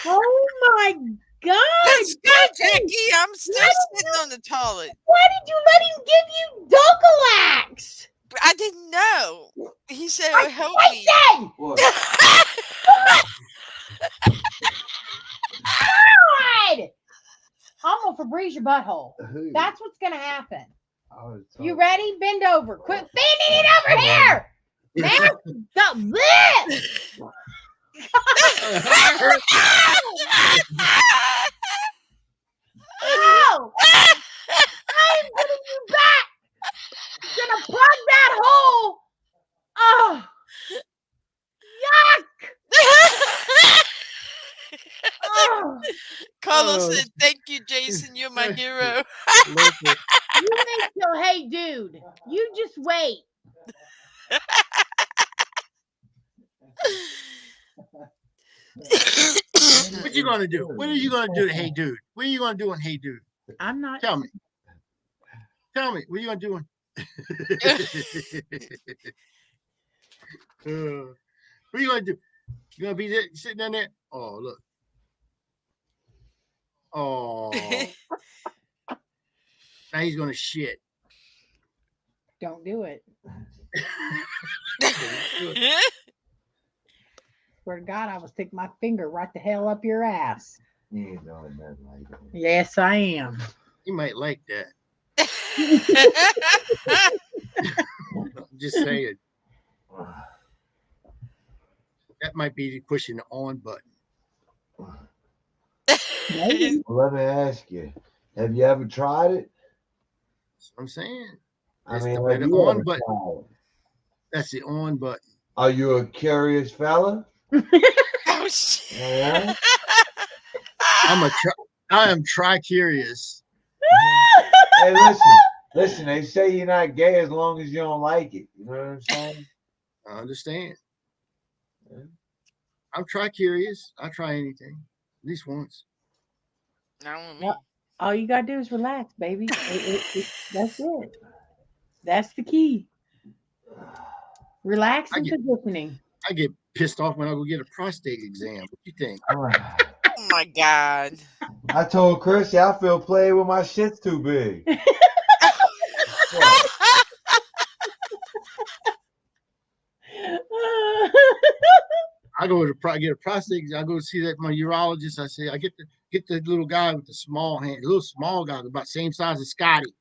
Oh my God. Let's go, Jackie. I'm still sitting on the toilet. Why did you let him give you Dulcolax? I didn't know. He said it would help me. God! I'm gonna Febreze your butthole. That's what's gonna happen. You ready? Bend over. Quit bending it over here. Now, oh! I'm putting you back. Gonna plug that hole. Oh! Yuck! Oh. Carlos said, thank you, Jason. You're my hero. You wait till, hey, dude. You just wait. What you gonna do? What are you gonna do to Hey Dude? What are you gonna do on Hey Dude? I'm not. Tell me. What are you gonna do? What are you gonna do? You gonna be there, sitting down there? Oh, look. Oh. Now he's gonna shit. Don't do it. Swear to God, I will stick my finger right the hell up your ass. You ain't doing nothing like that. Yes, I am. You might like that. just saying. That might be pushing the on button. Maybe. Well, let me ask you, have you ever tried it? That's what I'm saying. I It's mean, the have better you on ever button. tried it? That's the on button. Are you a curious fella? Oh shit. Yeah. I am tri-curious. Hey, listen. They say you're not gay as long as you don't like it. You know what I'm saying? I understand. Yeah. I'm tri-curious. I try anything, at least once. Not with Well, me. all you gotta do is relax, baby. That's it. That's the key. Relax I and get positioning. I get pissed off when I go get a prostate exam. What you think? Oh my god. I told Chrissy I feel played when my shit's too big. Fuck. I go to get a prostate. I go see that my urologist. I say I get the little guy with the small hand, little small guy about same size as Scotty,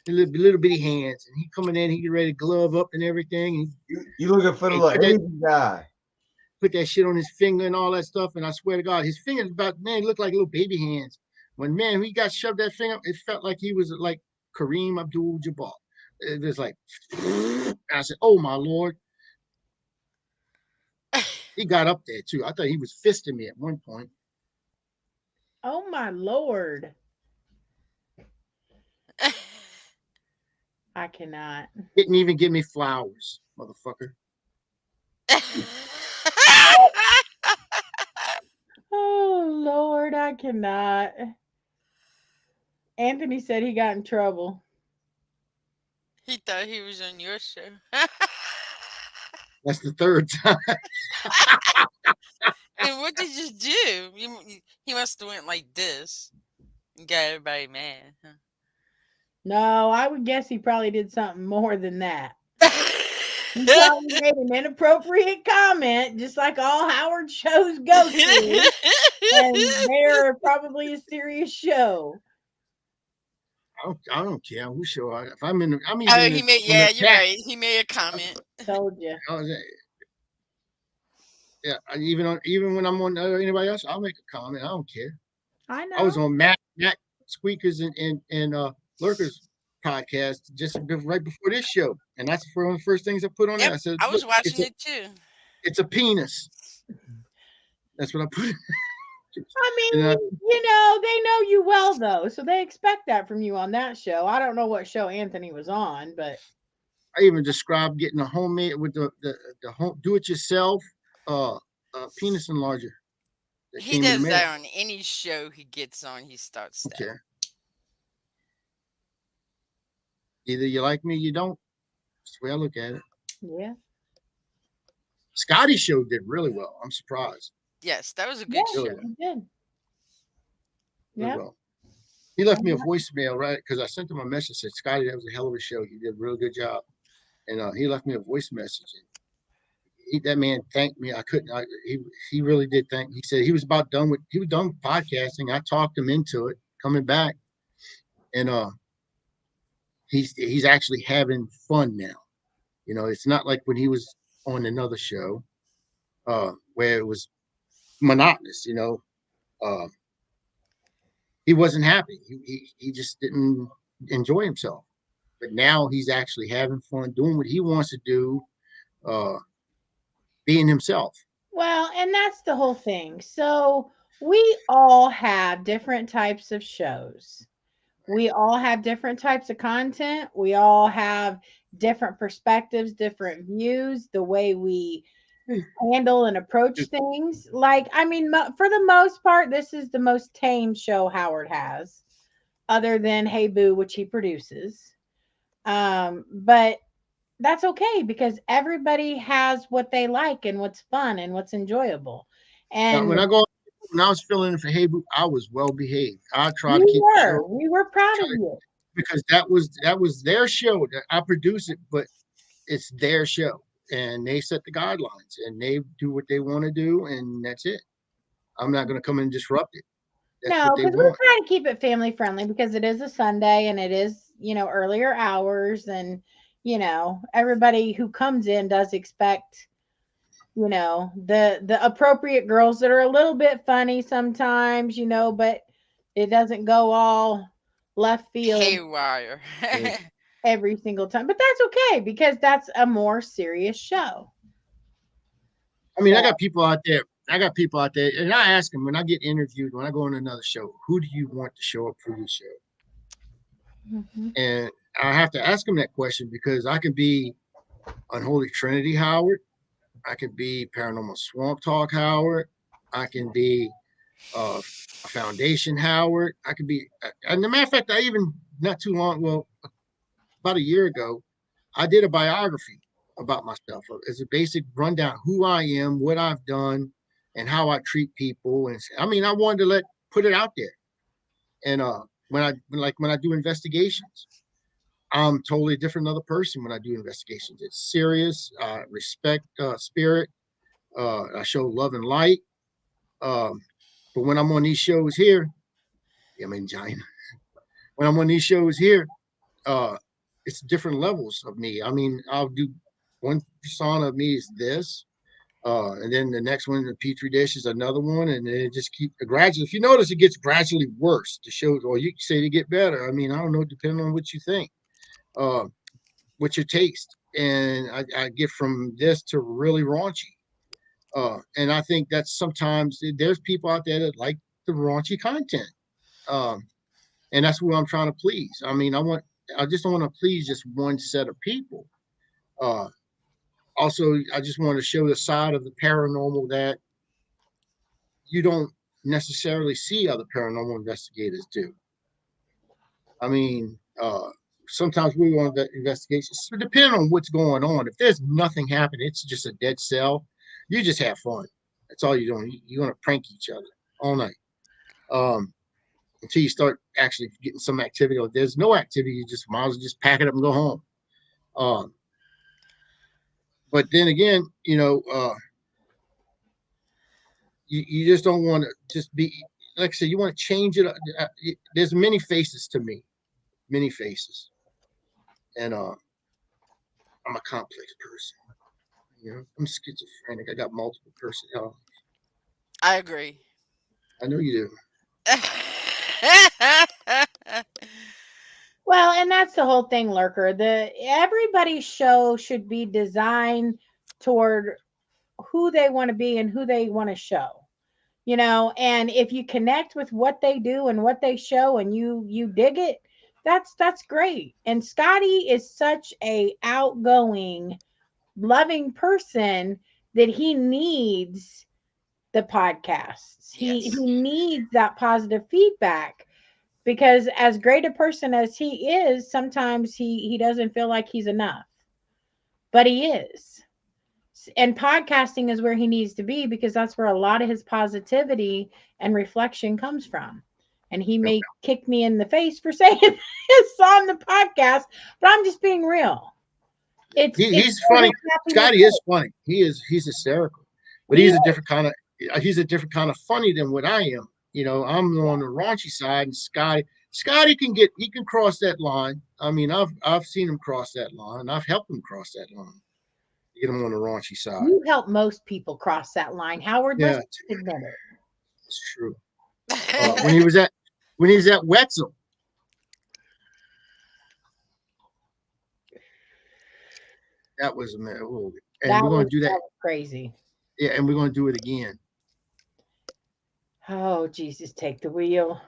the little bitty hands, and he coming in. He get ready to glove up and everything. And You looking for the he little Asian guy? put that shit on his finger and all that stuff. And I swear to God, his fingers about man looked like little baby hands. When man he got shoved that finger, it felt like he was like Kareem Abdul-Jabbar. It was like I said, "Oh my Lord." He got up there too. I thought he was fisting me at one point. Oh my lord. I cannot. Didn't even give me flowers, motherfucker. Oh lord, I cannot. Anthony said he got in trouble. He thought he was on your show. That's the third time. And what did you do? He must have went like this and got everybody mad. No, I would guess he probably did something more than that. He Huh? probably made an inappropriate comment, just like all Howard shows go through. And they're probably a serious show. I don't care who show up. If I'm I'm Oh, even he made. on the Yeah, you're chat. right. He made a comment. Told you. I was, yeah, even when I'm on anybody else, I'll make a comment. I don't care. I I was know. on Matt Squeakers and Lurkers podcast just right before this show, and that's one of the first things I put on there. Yep, I said, I "Look, was watching it too. it's a penis." That's what I put. I And mean, they know you well though, so they expect that from you on that show. I don't know what show Anthony was on, but I even described getting a homemade with the home do-it-yourself penis enlarger that He came in the does mail. that on any show he gets on. He starts that. Okay. Either you like me, you don't. That's the way I look at it. yeah. Scotty's show did really well. I'm surprised. Yes, that was a Yeah, good Really show. well. he did. Really Yeah. well. He left me a voicemail, right? Because I sent him a message, said, Scotty, that was a hell of a show. You did a real good job. And he left me a voice message. And that man thanked me. I couldn't. He really did thank me. He said he was about done with podcasting. I talked him into it, coming back. And he's actually having fun now. It's not like when he was on another show where it was monotonous. Uh, he wasn't happy. He just didn't enjoy himself. But now he's actually having fun, doing what he wants to do, uh, being himself. Well, and that's the whole thing. So we all have different types of shows. We all have different types of content. We all have different perspectives, different views, the way we handle and approach things. Like, I mean, for the most part, this is the most tame show Howard has, other than Hey Boo, which he produces. But that's okay because everybody has what they like and what's fun and what's enjoyable. Now, And when I was filling in for Hey Boo, I was well behaved. I try to we keep the show were proud of you. because that was their show. I produce it, but it's their show, and they set the guidelines, and they do what they want to do, and that's it. I'm not going to come and disrupt it. That's No, what they because we're want. trying to keep it family friendly because it is a Sunday and it is, earlier hours and, everybody who comes in does expect, the appropriate girls that are a little bit funny sometimes, but it doesn't go all left field Haywire. Yeah. every single time. But that's okay because that's a more serious show. I mean, So, I got people out there. I got people out there, and I ask them when I get interviewed, when I go on another show, who do you want to show up for your show? mhm. And I have to ask them that question because I can be Unholy Trinity Howard, I could be Paranormal Swamp Talk Howard, I can be uh, Foundation Howard, I could be, and the matter of fact, I even not too long, well, about a year ago, I did a biography about myself. It's a basic rundown who I am, what I've done, and how I treat people. And I mean, I wanted to put it out there. And when I do investigations, I'm totally different another person when I do investigations. It's serious, respect spirit. I show love and light. Um, but when I'm on these shows here, I'm in China. When I'm on these shows here, uh, it's different levels of me. I mean, I'll do one persona of me is this, and then the next one in the petri dish is another one, and then it just keep gradually. If you notice, it gets gradually worse. The shows, or you say they get better. I mean, I don't know, depending on what you think, uh, what your taste, and I get from this to really raunchy. And I think that's sometimes there's people out there that like the raunchy content. Um, and that's what I'm trying to please. I mean, I just don't want to please just one set of people. Uh, Also, I just want to show the side of the paranormal that you don't necessarily see other paranormal investigators do. I mean, sometimes we want the investigations, so depending on what's going on. If there's nothing happening, it's just a dead cell. You just have fun. That's all you're doing. You're gonna prank each other all night. Um, until you start actually getting some activity. Or if there's no activity, you just might as well just pack it up and go home. Um, but then again, you just don't want to just be like I said. You want to change it. There's many faces to me, many faces, and I'm a complex person. I'm schizophrenic. I got multiple personalities. I agree. I know you do. Well, and that's the whole thing, Lurker. Everybody's show should be designed toward who they want to be and who they want to show. And if you connect with what they do and what they show and you dig it, that's great. And Scotty is such a outgoing, loving person that he needs the podcasts. He Yes. needs that positive feedback because as great a person as he is, sometimes he doesn't feel like he's enough. But he is. And podcasting is where he needs to be because that's where a lot of his positivity and reflection comes from. And he Yep. may kick me in the face for saying this on the podcast, but I'm just being real. It's He's for his funny. happiness. Scotty is funny. He's hysterical, but He he's a different kind of funny than what I am. I'm on the raunchy side, and Scotty he can cross that line. I mean, I've seen him cross that line. I've helped him cross that line. Get him on the raunchy side. you help most people cross that line, Howard. Yeah, Let's admit it. it's true. When he was at Wetzel, that was a man. And That we're going was to do that that. was crazy. Yeah, and we're going to do it again. Oh Jesus, take the wheel.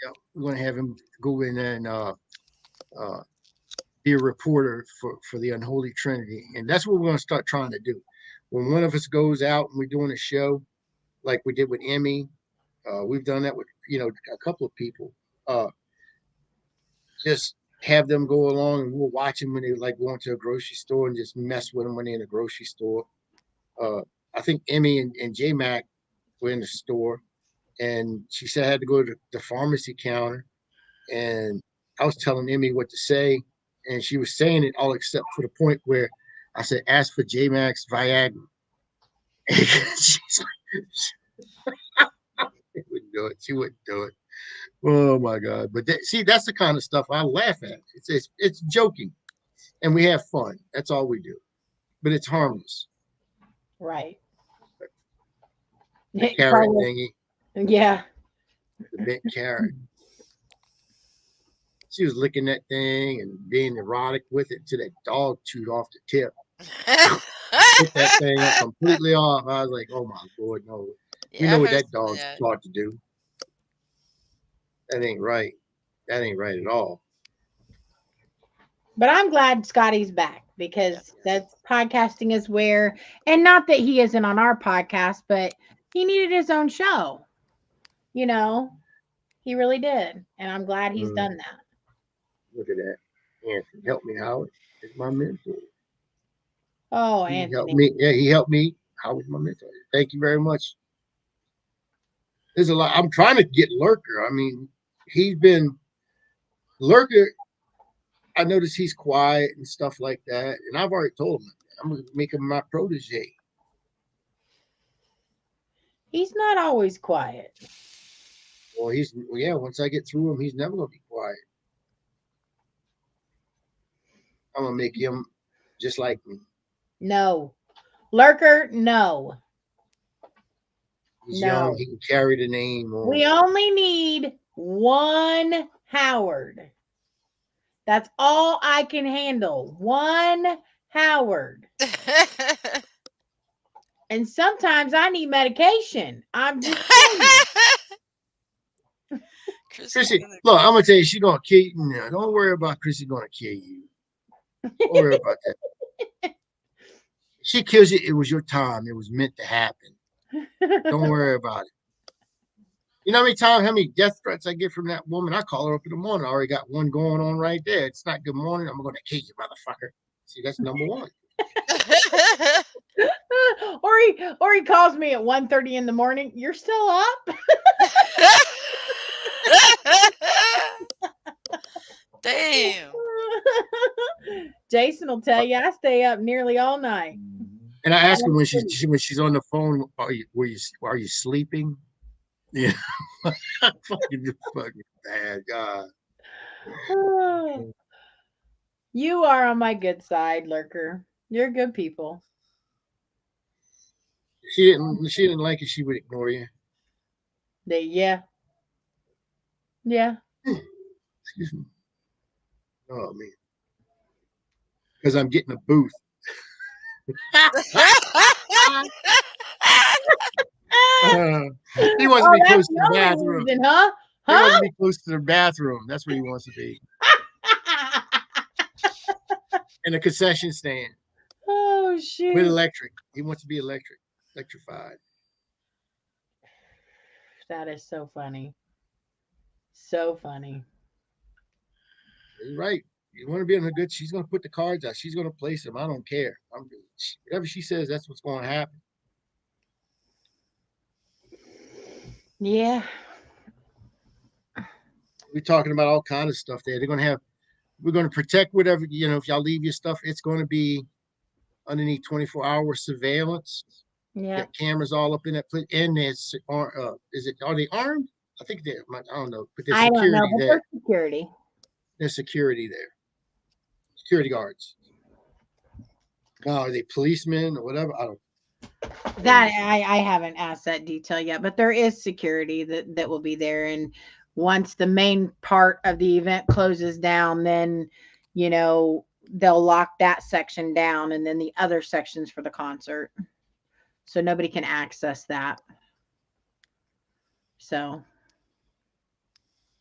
Yeah, we're going to have him go in and uh, be a reporter for the Unholy Trinity, and that's what we're going to start trying to do. When one of us goes out and we're doing a show, like we did with Emmy, we've done that with a couple of people. Just have them go along, and we'll watch them when they like going to a grocery store and just mess with them when they're in the grocery store. I think Emmy and J Mac were in the store, and she said I had to go to the pharmacy counter, and I was telling Emmy what to say, and she was saying it all except for the point where I said, "Ask for J Max Viagra." She's like, she wouldn't do it. She wouldn't do it. Oh my God! But see, that's the kind of stuff I laugh at. It's joking. and we have fun. That's all we do. But it's harmless. Right. The carrot Carlos, thingy, yeah. the bent carrot. She was licking that thing and being erotic with it till that dog chewed off the tip. Put that thing up completely off. I was like, oh my Lord, no. We Yeah, know I what heard that some of dog's that. taught to do. That ain't right. That ain't right at all. But I'm glad Scotty's back Yeah. because that's podcasting is where, and not that he isn't on our podcast, but he needed his own show. You know, he really did. And I'm glad he's Mm, done that. look at that. Anthony, help me, Howard. It's my mentor. Oh, He helped Anthony. me. Yeah, he helped me. Howard's my mentor. Thank you very much. There's a lot. I'm trying to get Lurker. I mean, he's been Lurker. I notice he's quiet and stuff like that. And I've already told him I'm gonna make him my protege. He's not always quiet. Well, yeah. Once I get through him, he's never gonna be quiet. I'm gonna make him just like me. No. Lurker, no. He's young. No. He can carry the name on. We only need one Howard. That's all I can handle. One Howard. And sometimes I need medication. I'm just saying. Chrissy's Chrissy, gonna. look, I'm gonna tell you, she's gonna kill you. No, don't worry about Chrissy gonna kill you. Don't worry about that. She kills you. It was your time. It was meant to happen. Don't worry about it. You know how many death threats I get from that woman? I call her up in the morning. I already got one going on right there. It's not good morning. I'm gonna kill you, motherfucker. See, that's number one. or he calls me at 1:30 in the morning. You're still up? Damn. Jason will tell you I stay up nearly all night. And I ask her when she's on the phone, are you sleeping? Yeah, fucking bad God. You are on my good side, Lurker. You're good people. She didn't like it. She would ignore you. Yeah. Yeah. Excuse me. Oh man, because I'm getting a booth. He wants to Oh, be that's close to the the only bathroom. reason, huh? He wants Huh? to be close to the bathroom. That's where he wants to be. In a concession stand Oh with shoot. electric. He wants to be electrified. That is so funny. So funny. He's right. You want to be in a good. She's going to put the cards out. She's going to place them. I don't care. Whatever she says, that's what's going to happen. Yeah. We're talking about all kind of stuff there. We're going to protect whatever, if y'all leave your stuff, it's going to be underneath 24-hour surveillance. Yeah. Got cameras all up in that place. And are they armed? I think they're, I don't know, but there's I don't know, security but there. there's security. There's security there. Security guards. Now, are they policemen or whatever? I don't. That I haven't asked that detail yet, but there is security that will be there. And once the main part of the event closes down, then they'll lock that section down, and then the other sections for the concert, so nobody can access that. So,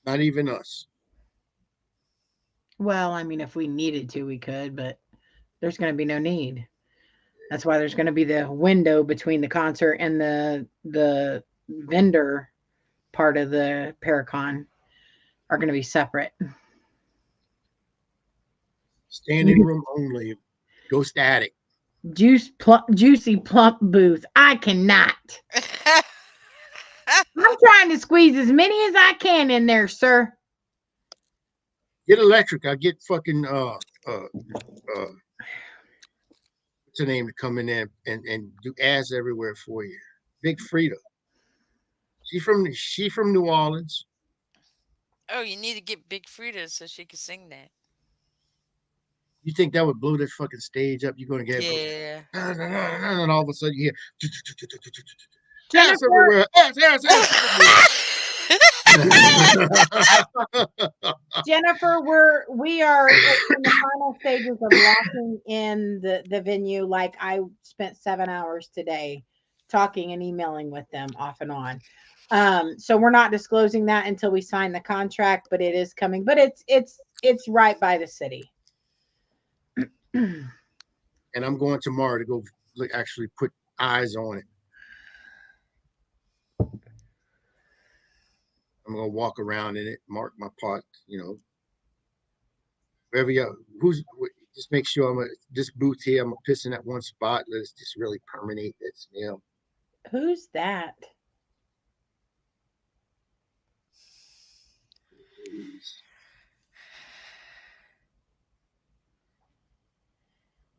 Not even us. well, I mean, if we needed to, we could, but there's going to be no need. That's why there's going to be the window between the concert and the vendor part of the Paracon are going to be separate. Standing room only. Go static. Juicy plump booth. I cannot. I'm trying to squeeze as many as I can in there, sir. Get electric. I get fucking what's her name to come in there and do ass everywhere for you. Big Frida. She from New Orleans. Oh, you need to get Big Frida so she can sing that. You think that would blow this fucking stage up? You're gonna get Yeah. and all of a sudden you hear ass Jennifer, everywhere, ass everywhere. Jennifer, we are in the final stages of locking in the venue. Like I spent 7 hours today talking and emailing with them off and on. So we're not disclosing that until we sign the contract, but it is coming. But it's right by the city. And I'm going tomorrow to go actually put eyes on it. I'm gonna walk around in it, mark my part, wherever you just make sure this booth here, I'm gonna piss in that one spot. Let's just really permeate that smell. Who's that?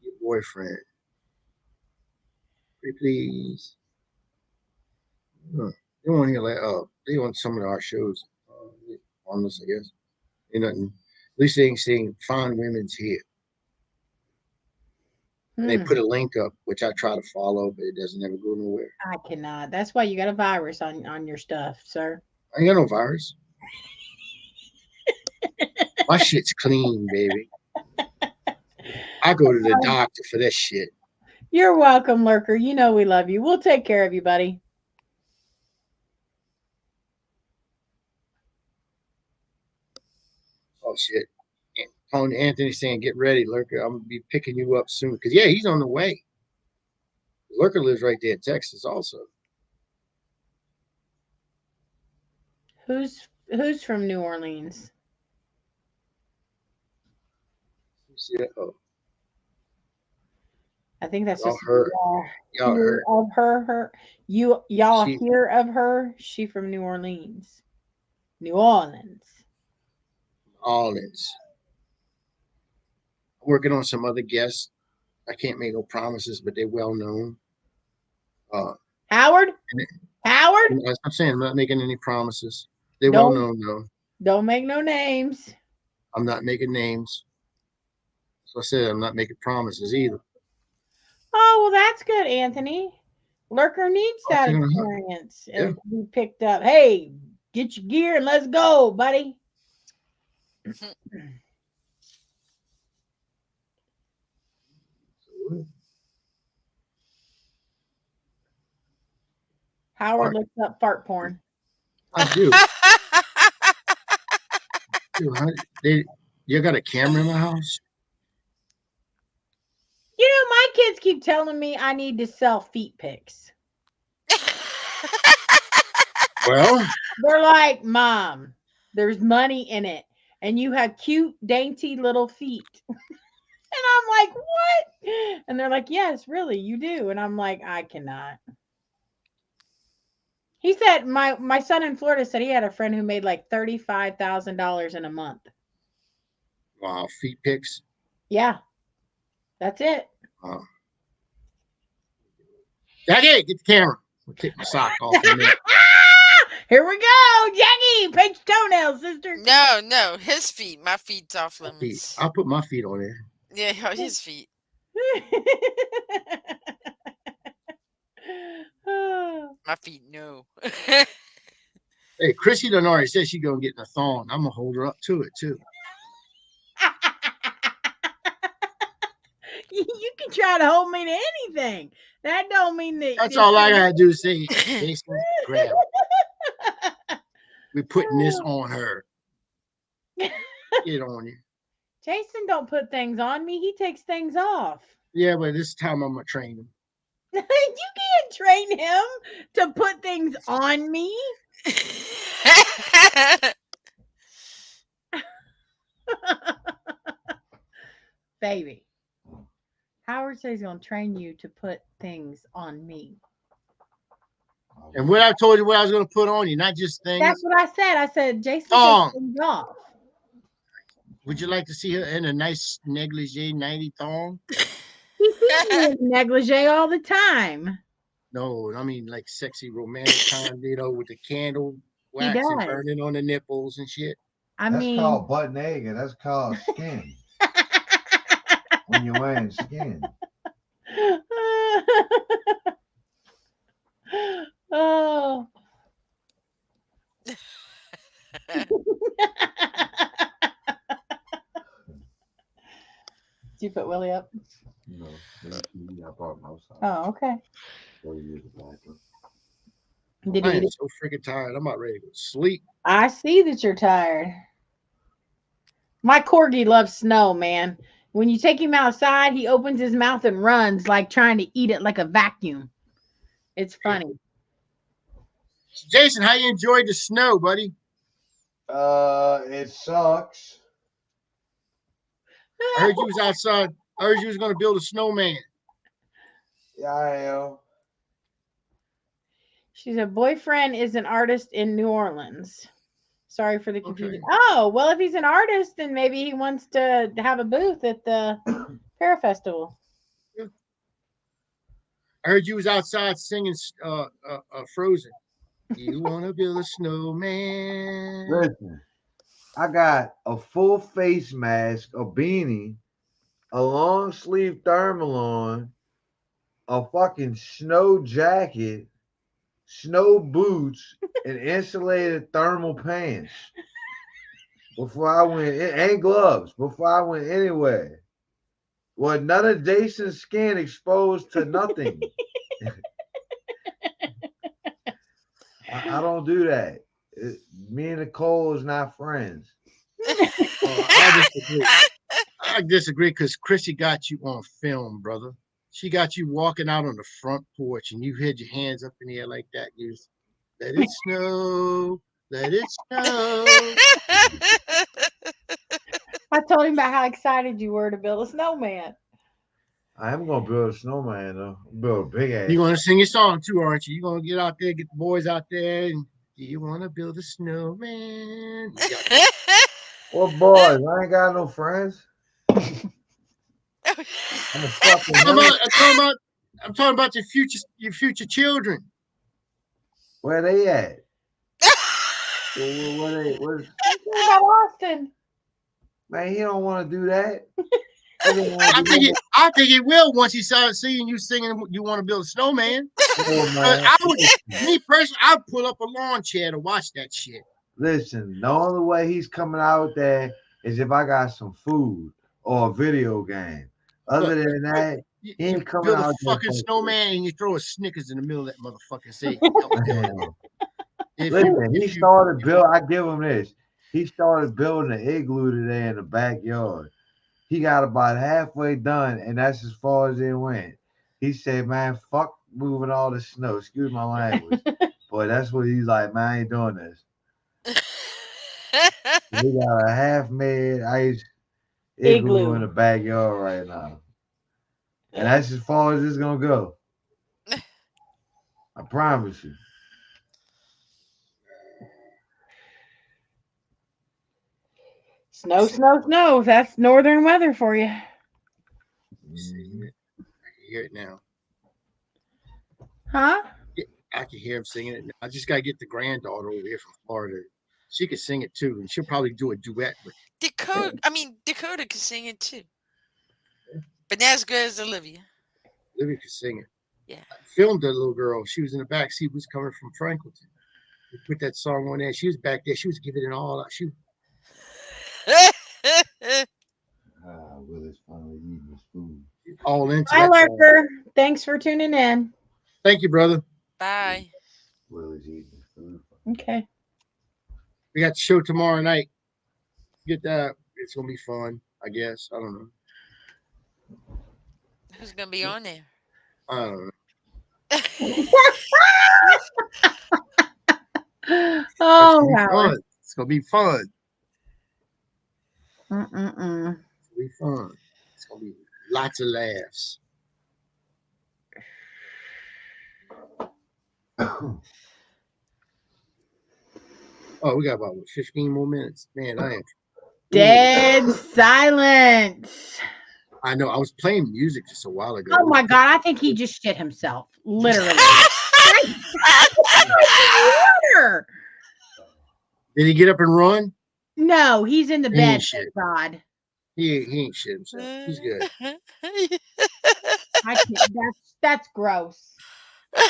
Your boyfriend. Pretty please. They want here they want some of our shows on this, I guess. Ain't nothing. At least they ain't saying fine women's here. And they put a link up, which I try to follow, but it doesn't ever go nowhere. I cannot. That's why you got a virus on your stuff, sir. I ain't got no virus. My shit's clean, baby. I go to the doctor for that shit. You're welcome, Lurker. You know we love you. We'll take care of you, buddy. Oh shit. Anthony's saying, get ready, Lurker. I'm gonna be picking you up soon. Because yeah, he's on the way. Lurker lives right there in Texas also. Who's from New Orleans? You see that? Oh. I think that's Y'all just heard. Y'all heard of her. Y'all hear of her? She from New Orleans. New Orleans. Working on some other guests. I can't make no promises, but they're well known. Howard? Howard? I'm saying I'm not making any promises. They're well known though. Don't make no names. I'm not making names. So I said I'm not making promises either. Oh, well, that's good, Anthony. Lurker needs that experience and to be picked up. Hey, get your gear and let's go, buddy. Howard looks up fart porn. I do. You got a camera in my house? You know, my kids keep telling me I need to sell feet pics. Well, they're like, Mom, there's money in it, and you have cute, dainty little feet. And I'm like, what? And they're like, yes, really, you do. And I'm like, I cannot. He said, my son in Florida said he had a friend who made like $35,000 in a month. Wow, feet pics? Yeah. That's it. Jackie, get the camera. I'll take my sock off in a minute. Here we go, Jackie. Paint your toenails, sister. No, his feet. My feet's off limits. I'll put my feet on there. Yeah, his feet. My feet, no. Hey, Chrissy done already said she's gonna get in a thong. I'm gonna hold her up to it too. You can try to hold me to anything. That don't mean that. That's all I gotta do. Say, Jason, grab. We're putting this on her. Get on you. Jason don't put things on me. He takes things off. Yeah, but this time I'm gonna train him. You can't train him to put things on me. Baby, Howard says he's going to train you to put things on me. And what I told you what I was going to put on you, not just things. That's what I said. I said, Jason takes things off. Would you like to see her in a nice negligee 90 thong? He sees me in negligee all the time. No, I mean like sexy romantic time, with the candle wax and burning on the nipples and shit. That's called butt naked. That's called skin. when you're wearing skin. Oh. Did you put Willie up? No, I brought him outside. Oh, okay. So he used the bathroom. Did I he am eat it? so freaking tired. I'm about ready to go to sleep. I see that you're tired. My corgi loves snow, man. When you take him outside, he opens his mouth and runs like trying to eat it like a vacuum. It's funny. So Jason, how you enjoyed the snow, buddy? It sucks. I heard you was outside. I heard you was going to build a snowman. Yeah, I am. She said, boyfriend is an artist in New Orleans. Sorry for the confusion. Okay. Oh, well, if he's an artist, then maybe he wants to have a booth at the Para Festival. I heard you was outside singing Frozen. You want to build a snowman? Listen, I got a full face mask, a beanie, a long sleeve thermal on, a fucking snow jacket, snow boots, and insulated thermal pants before I went and gloves before I went anywhere. Well, none of Jason's skin exposed to nothing. I don't do that. Me and Nicole is not friends. I disagree. I disagree because Chrissy got you on film, brother. She got you walking out on the front porch and you had your hands up in the air like that. You was, let it snow, let it snow. I told him about how excited you were to build a snowman. I am gonna build a snowman though. Build a big ass. You're gonna sing your song too, aren't you? You're gonna get out there, get the boys out there, and do you want to build a snowman? What boys? I ain't got no friends. I'm a fucking I'm talking about your future children. Where they at? Where they? What about Austin? Man, he don't want to do that. I think it will once he starts seeing you singing. You want to build a snowman? Me personally, I'd pull up a lawn chair to watch that shit. Listen, the only way he's coming out there is if I got some food or a video game. Other than that, he ain't coming build out a fucking snowman and you throw a Snickers in the middle of that motherfucker. Say, listen, he started building. I give him this. He started building an igloo today in the backyard. He got about halfway done, and that's as far as it went. He said, "Man, fuck moving all the snow." Excuse my language, but that's what he's like. Man, I ain't doing this. We got a half-made ice igloo in the backyard right now, and that's as far as it's gonna go. I promise you. Snow, snow, snow. That's northern weather for you. I can hear it now. Huh? I can hear him singing it now. I just gotta get the granddaughter over here from Florida. She can sing it too, and she'll probably do a duet with Dakota. I mean, Dakota can sing it too, but not as good as Olivia. Olivia can sing it. Yeah. I filmed a little girl. She was in the back seat. Was coming from Franklinton. We put that song on there. She was back there. She was giving it all out. She. Willis finally eating his food. All into Hi, that Lurker. Thanks for tuning in. Thank you, brother. Bye. Willis eating his food. Okay. We got the show tomorrow night. Get that. It's gonna be fun. I guess. I don't know. Who's gonna be on there? I don't know. Oh, wow. It's gonna be fun. Mm-mm-mm. It's gonna be fun. It's gonna be lots of laughs. Oh, we got about 15 more minutes. Man, I am dead silence. I know. I was playing music just a while ago. Oh my God. I think he just shit himself. Literally. Did he get up and run? No, he's in the He bed. ain't shit. Thank God. He ain't shit himself. He's good. I can't. That's gross. That's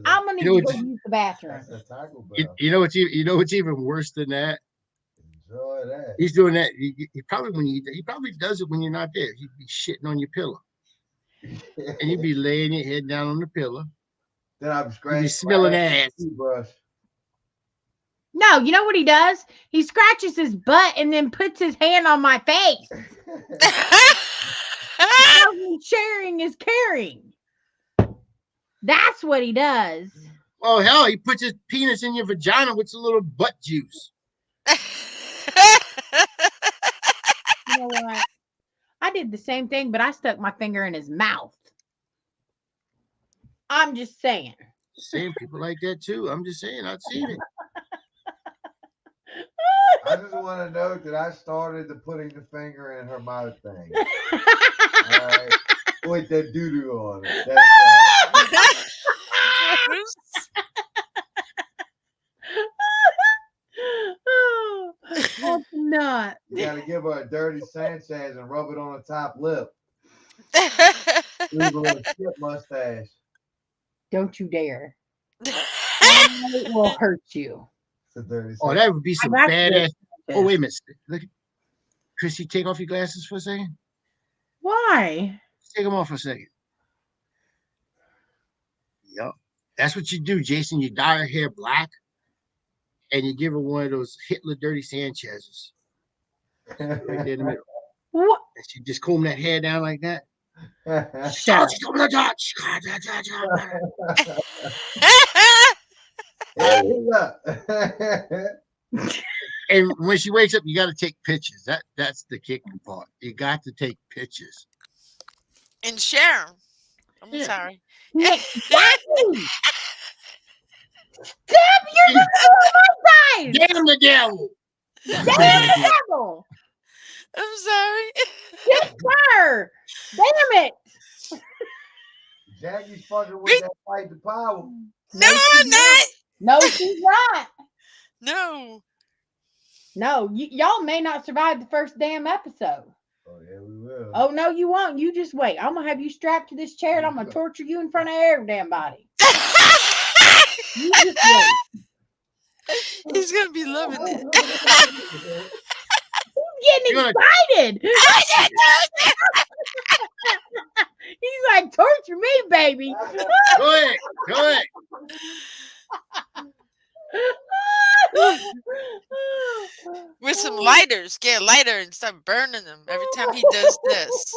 I'm gonna You need know to what? go use the bathroom. That's a Taco You, Bell. you know what's even worse than that? Enjoy that. He's doing that. He probably he probably does it when you're not there. He'd be shitting on your pillow, and you'd be laying your head down on the pillow. Then I'm You'd be scratching smelling ass. toothbrush. No, you know what he does? He scratches his butt and then puts his hand on my face. Tells me sharing is caring. That's what he does. Oh hell, he puts his penis in your vagina with a little butt juice. You know what? I did the same thing, but I stuck my finger in his mouth. I'm just saying. Same people like that too. I'm just saying, I've seen it. I just want to note that I started the putting the finger in her mouth thing. All right, with that doo doo on it. That's Oh, that's not. you got to give her a dirty Sanchez and rub it on the top lip. Leave a little shit mustache. Don't you dare. I will hurt you. It's a dirty Oh, Sanchez. that would be some I'm actually- badass. Oh wait a minute. Look, Chrissy, take off your glasses for a second. Why? Take them off for a second. Yep. That's what you do, Jason. You dye her hair black, and you give her one of those Hitler dirty Sanchez's right there in the middle. What? And she just comb that hair down like that. Shut up. And when she wakes up, you got to take pictures. That's the kicking part. You got to take pictures. And share 'em. I'm Yeah. sorry. Nick, Jackie! Step your eyes! Damn the devil! Damn the devil! I'm sorry. Get her! Damn it! Jackie's fucking with that fight to power. No, I'm not. No, she's not. No. No, y'all may not survive the first damn episode. Oh yeah, we will. Oh no, you won't. You just wait. I'm gonna have you strapped to this chair and I'm gonna torture you in front of every damn body. You just wait. He's gonna be loving it. He's getting excited. He's like, torture me, baby. Go ahead. Go ahead. With some lighters. Get a lighter and start burning them every time he does this.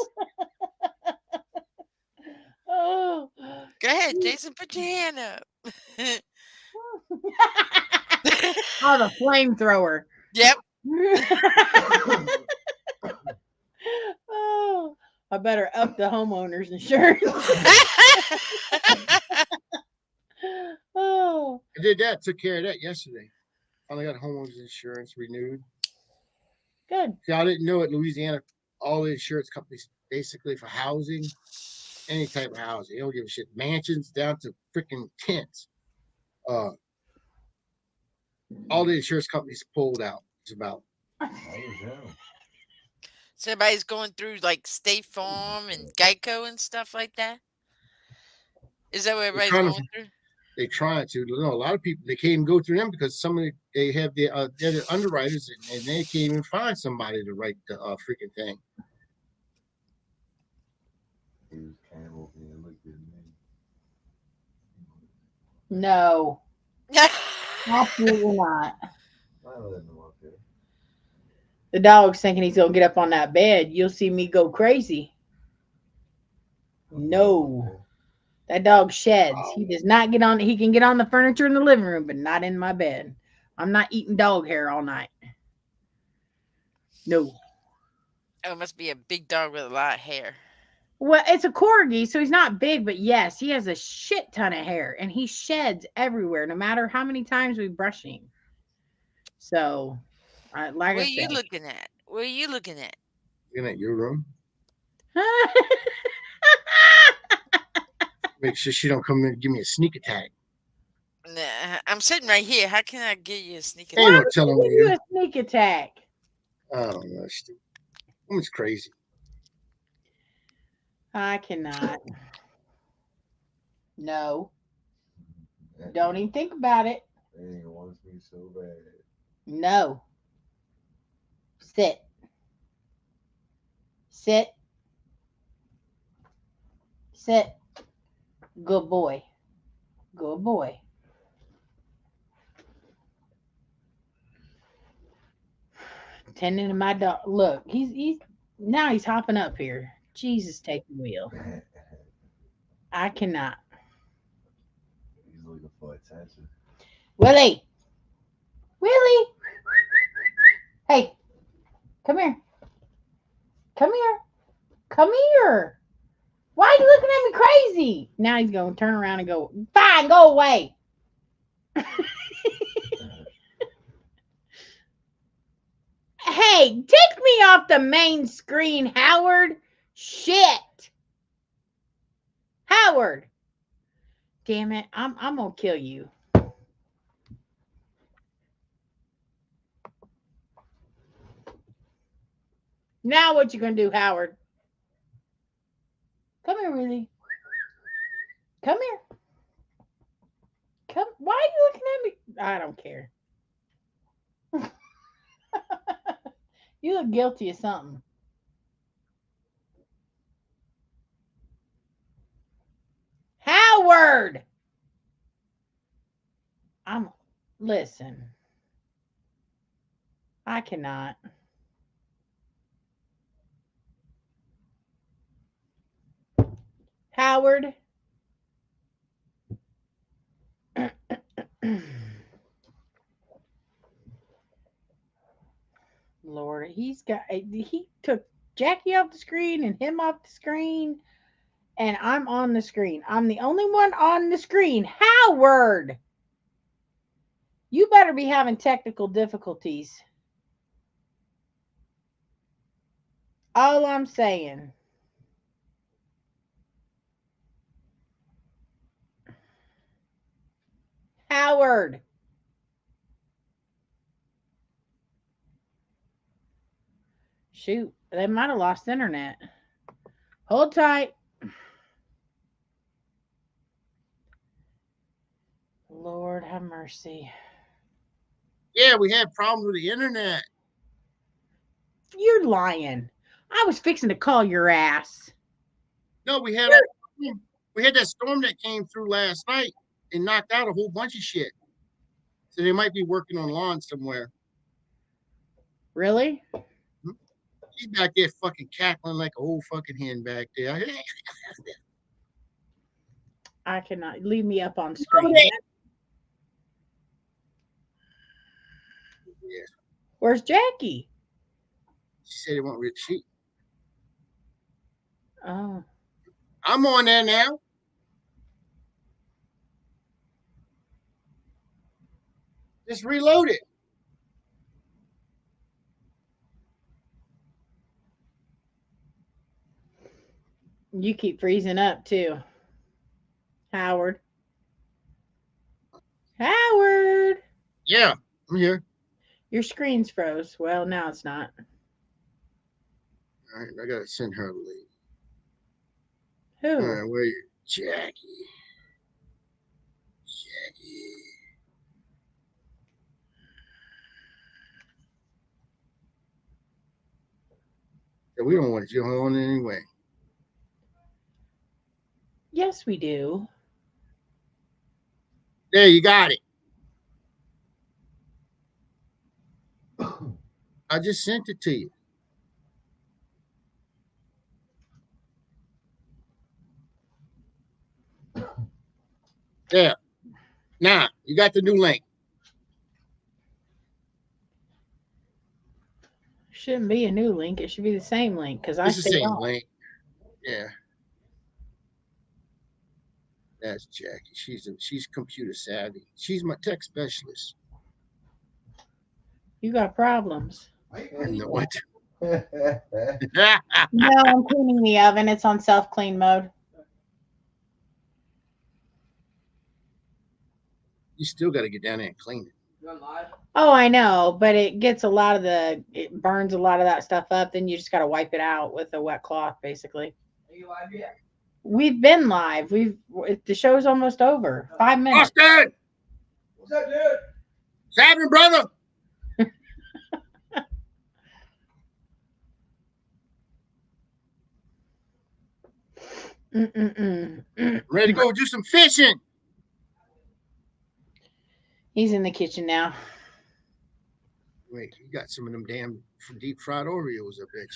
Oh. Go ahead, Jason. Put your hand up. Oh, the flamethrower. Yep. Oh, I better up the homeowner's insurance. Oh, I did that. Took care of that yesterday. Finally got homeowners insurance renewed. good. See, I didn't know it. Louisiana, all the insurance companies basically for housing, any type of housing. They don't give a shit. Mansions down to freaking tents. All the insurance companies pulled out. It's about. So everybody's going through like State Farm and Geico and stuff like that. Is that what everybody's trying to- going through? They tried to. You know, a lot of people they can't even go through them because they have the they're the underwriters and they can't even find somebody to write the freaking thing. No, absolutely not. The dog's thinking he's gonna get up on that bed. You'll see me go crazy. No, that dog sheds. He does not get on. He can get on the furniture in the living room, but not in my bed. I'm not eating dog hair all night. No. Oh, it must be a big dog with a lot of hair. Well, it's a corgi, so he's not big, but yes, he has a shit ton of hair, and he sheds everywhere, no matter how many times we brush him. So, like What are I you said, looking at? What are you looking at? Looking at your room. Make sure she don't come in and give me a sneak attack. Nah, I'm sitting right here. How can I give you a sneak Ain't attack? no telling give where you you. a sneak attack. I don't know. Woman's crazy. I cannot. No. Don't even think about it. Man, wants me so bad. No. Sit. Sit. Sit. Good boy. Good boy. Tending to my dog. Look, he's now he's hopping up here. Jesus, take the wheel. I cannot. He's looking for attention. Willie. Willie. Hey, come here. Come here. Come here. Why are you looking at me crazy? Now he's going to turn around and go, fine, go away. Hey, take me off the main screen, Howard. Shit. Howard. Damn it. I'm going to kill you. Now what you going to do, Howard? Come here, Willie. Come here. Come. Why are you looking at me? I don't care. You look guilty of something. Howard. Listen. I cannot. Howard. Lord, he took Jackie off the screen and him off the screen, and I'm on the screen. I'm the only one on the screen. Howard, you better be having technical difficulties. All I'm saying. Howard. Shoot, they might have lost internet. Hold tight. Lord have mercy. Yeah, we had problems with the internet. You're lying. I was fixing to call your ass. No, we had that storm that came through last night and knocked out a whole bunch of shit. So they might be working on lawn somewhere. Really? She's back there fucking cackling like a old fucking hen back there. I cannot. Leave me up on screen. Yeah. Where's Jackie? She said it won't retreat. Oh. I'm on there now. Just reload it. You keep freezing up too. Howard. Howard. Yeah, I'm here. Your screen's froze. Well, now it's not. All right, I gotta send her a link. Who? All right, where are you? Jackie. Jackie. Yeah, we don't want you on anyway. Yes, we do. There, you got it. I just sent it to you. There. Now, you got the new link. Shouldn't be a new link. It should be the same link because I It's the stayed same on. link. Yeah. That's Jackie. She's computer savvy. She's my tech specialist. You got problems. I know what. No, I'm cleaning the oven. It's on self-clean mode. You still got to get down there and clean it. Oh, I know, but it gets it burns a lot of that stuff up. Then you just got to wipe it out with a wet cloth, basically. We've been live. The show's almost over. 5 minutes. Austin! What's up, dude? What's happening, brother? Ready to go do some fishing. He's in the kitchen now. Wait, you got some of them damn deep fried Oreos, I bet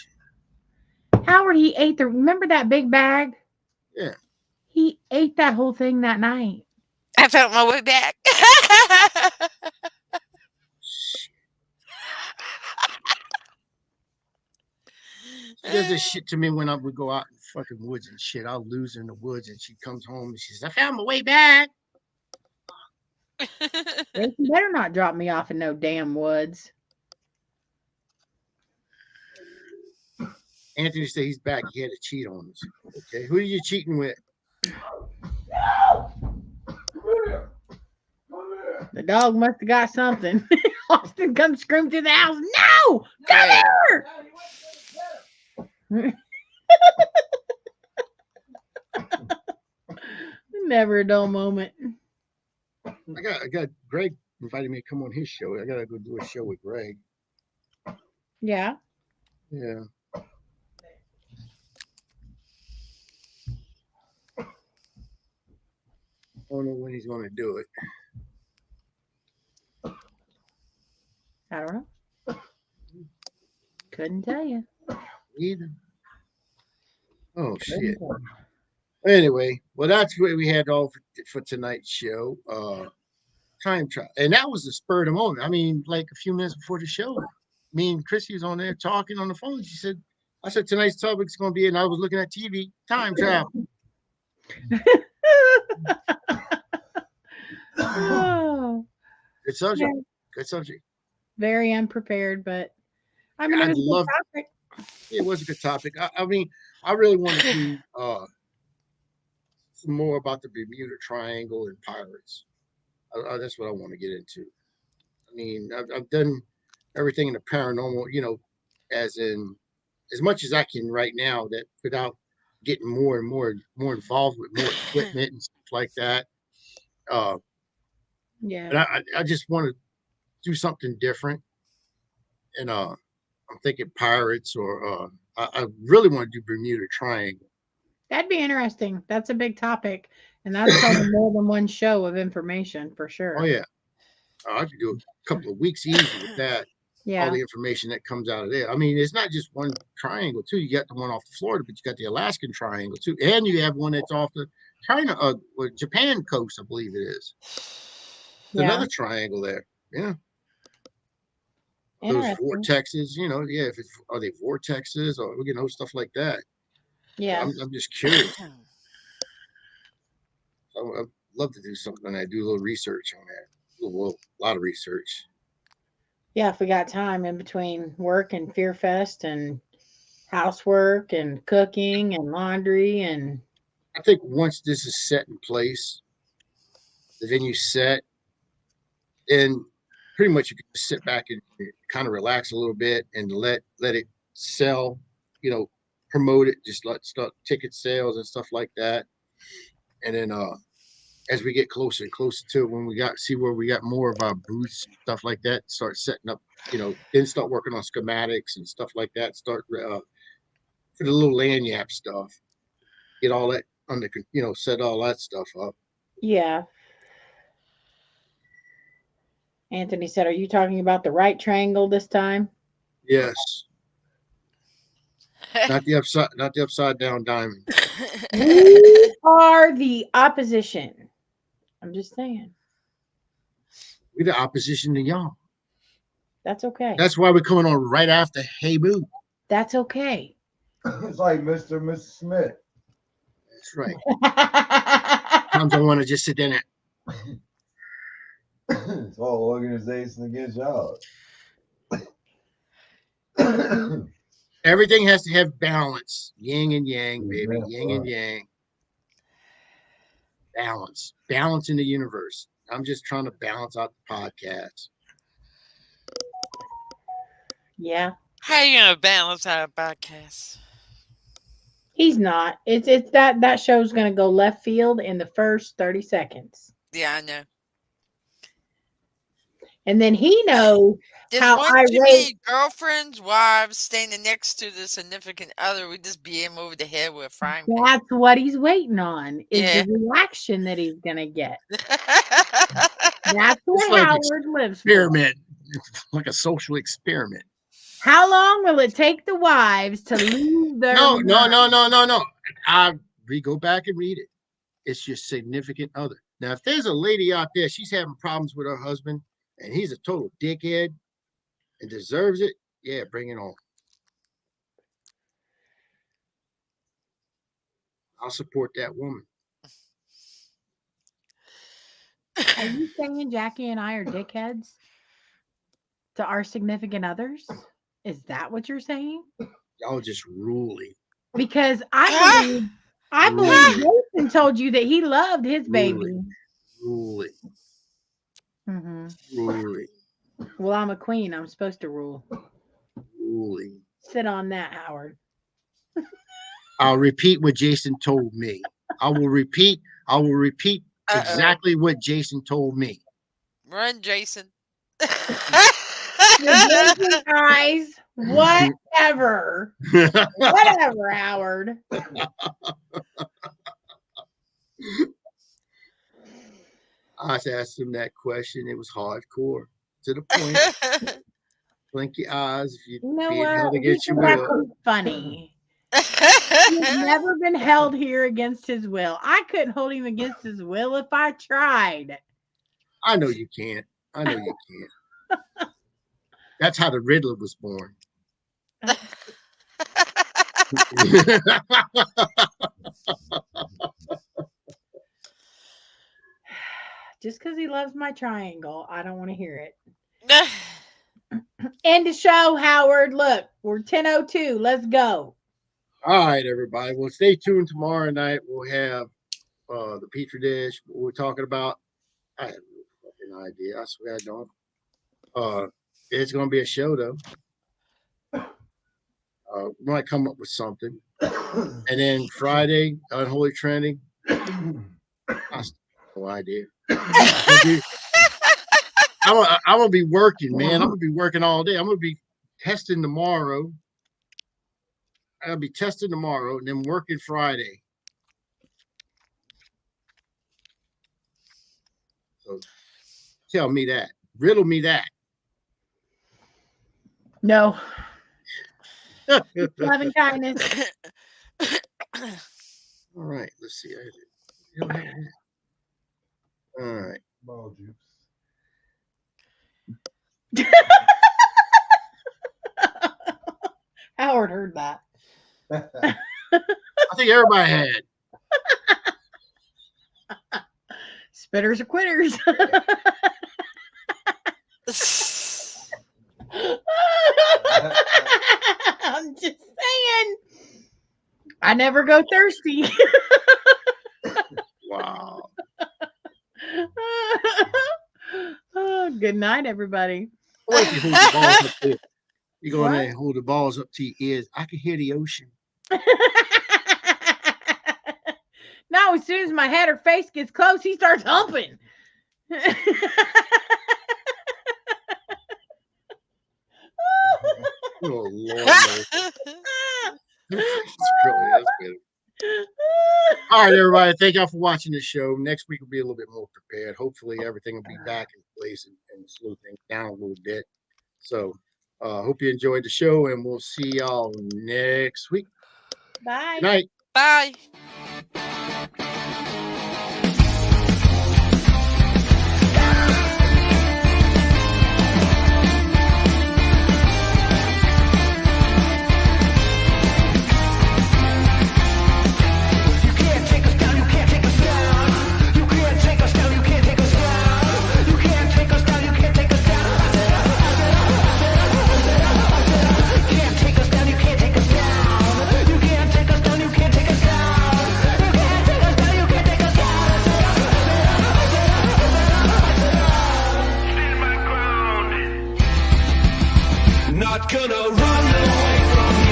you. Howard, he ate remember that big bag? Yeah. He ate that whole thing that night. I felt my way back. She does this shit to me when I would go out in fucking woods and shit. I'll lose her in the woods and she comes home and she says, I found my way back. You better not drop me off in no damn woods. Anthony said he's back. He had to cheat on us. Okay, who are you cheating with? The dog must have got something. Austin comes screaming through the house. No! Come here! Never a dull moment. I got Greg invited me to come on his show. I gotta go do a show with Greg. Yeah. Yeah. I don't know when he's gonna do it. I don't know. Couldn't tell you. Either. Oh shit. Anyway, well, that's what we had all for tonight's show. Time travel, and that was the spur of the moment. I mean, like a few minutes before the show, me and Chrissy was on there talking on the phone. She said, "I said tonight's topic is going to be," and I was looking at TV. Time travel. Oh, Good subject. yeah. Good subject. Very unprepared, but I mean, I it was love. a good topic. It was a good topic. I mean, I really want to do some more about the Bermuda Triangle and pirates. That's what I want to get into. I mean, I've done everything in the paranormal, as much as I can right now, that without getting more and more involved with more equipment and stuff like that. Yeah. But I just want to do something different, and I'm thinking pirates, or I really want to do Bermuda Triangle. That'd be interesting. That's a big topic, and that's probably more than one show of information for sure. Oh yeah, I could do a couple of weeks easy with that. Yeah. All the information that comes out of there. I mean, it's not just one triangle too. You got the one off the Florida, but you got the Alaskan triangle too, and you have one that's off the China, Japan coast, I believe it is. Yeah. Another triangle there. Yeah. Those vortexes, yeah. Are they vortexes or stuff like that? Yeah. I'm just curious. I'd love to do something. I do a little research on that. A lot of research. Yeah, if we got time in between work and Fear Fest and housework and cooking and laundry and. I think once this is set in place, the venue set, then pretty much you can just sit back and kind of relax a little bit and let it sell, promote it, just start ticket sales and stuff like that. And then as we get closer and closer to it, when we see where we got more of our booths, stuff like that, start setting up, then start working on schematics and stuff like that. Start for the little lanyard stuff, get all that under, set all that stuff up. Yeah. Anthony said, "Are you talking about the right triangle this time?" Yes. Not the upside down diamond. We are the opposition. I'm just saying. We're the opposition to y'all. That's okay. That's why we're coming on right after Hey Boo. That's okay. It's like Mr. and Mrs. Smith. That's right. Sometimes I want to just sit there It's all organization against y'all. Everything has to have balance. Yin and yang, baby. Yin and yang. Balance in the universe. I'm just trying to balance out the podcast. Yeah. How are you gonna balance out a podcast? He's not. It's that show's gonna go left field in the first 30 seconds. Yeah, I know. And then he knows There's how one too irate. many girlfriends, wives standing next to the significant other. We just beat him over the head with a frying pan. That's what he's waiting on, is Yeah. the reaction that he's gonna get. That's It's what like Howard lives for. experiment. It's like a social experiment. How long will it take the wives to leave their No. We go back and read it. It's your significant other. Now, if there's a lady out there, she's having problems with her husband, and he's a total dickhead and deserves it, yeah, bring it on. I'll support that woman. Are you saying Jackie and I are dickheads to our significant others? Is that what you're saying? Y'all just ruling. Because I believe Jason told you that he loved his baby. Ruling. Mm-hmm. Ruling. Well, I'm a queen. I'm supposed to rule. Ruling. Sit on that, Howard. I'll repeat what Jason told me. I will repeat exactly what Jason told me. Run, Jason. Your blinking eyes. Whatever. Whatever, Howard. I asked him that question. It was hardcore. To the point. Blink your eyes if you're being held against your will. Funny. He's never been held here against his will. I couldn't hold him against his will if I tried. I know you can't. That's how the Riddler was born. Just because he loves my triangle, I don't want to hear it. End the show, Howard. Look, we're 10:02. Let's go. All right, everybody. Well, stay tuned. Tomorrow night we'll have the Petri dish. What we're talking about. I have no fucking idea. I swear I don't. It's gonna be a show though. We might come up with something. And then Friday, Unholy Trinity. I have no idea. I'm gonna be working, man. I'm gonna be working all day. I'm gonna be testing tomorrow. I'll be testing tomorrow and then working Friday. So tell me that. Riddle me that. No. Love and kindness. All right. Let's see. All right. Ball juice. Howard heard that. I think everybody had. Spitters or quitters. I'm just saying. I never go thirsty. Wow. Oh, good night, everybody. What if you hold the balls up there? You go in there and hold the balls up to your ears. I can hear the ocean. Now, as soon as my head or face gets close, he starts humping. Oh, Lord. That's good. All right, everybody. Thank y'all for watching this show. Next week will be a little bit more prepared. Hopefully, everything will be back in place and slow things down a little bit. So, hope you enjoyed the show, and we'll see y'all next week. Bye. Good night. Bye. Running away from you.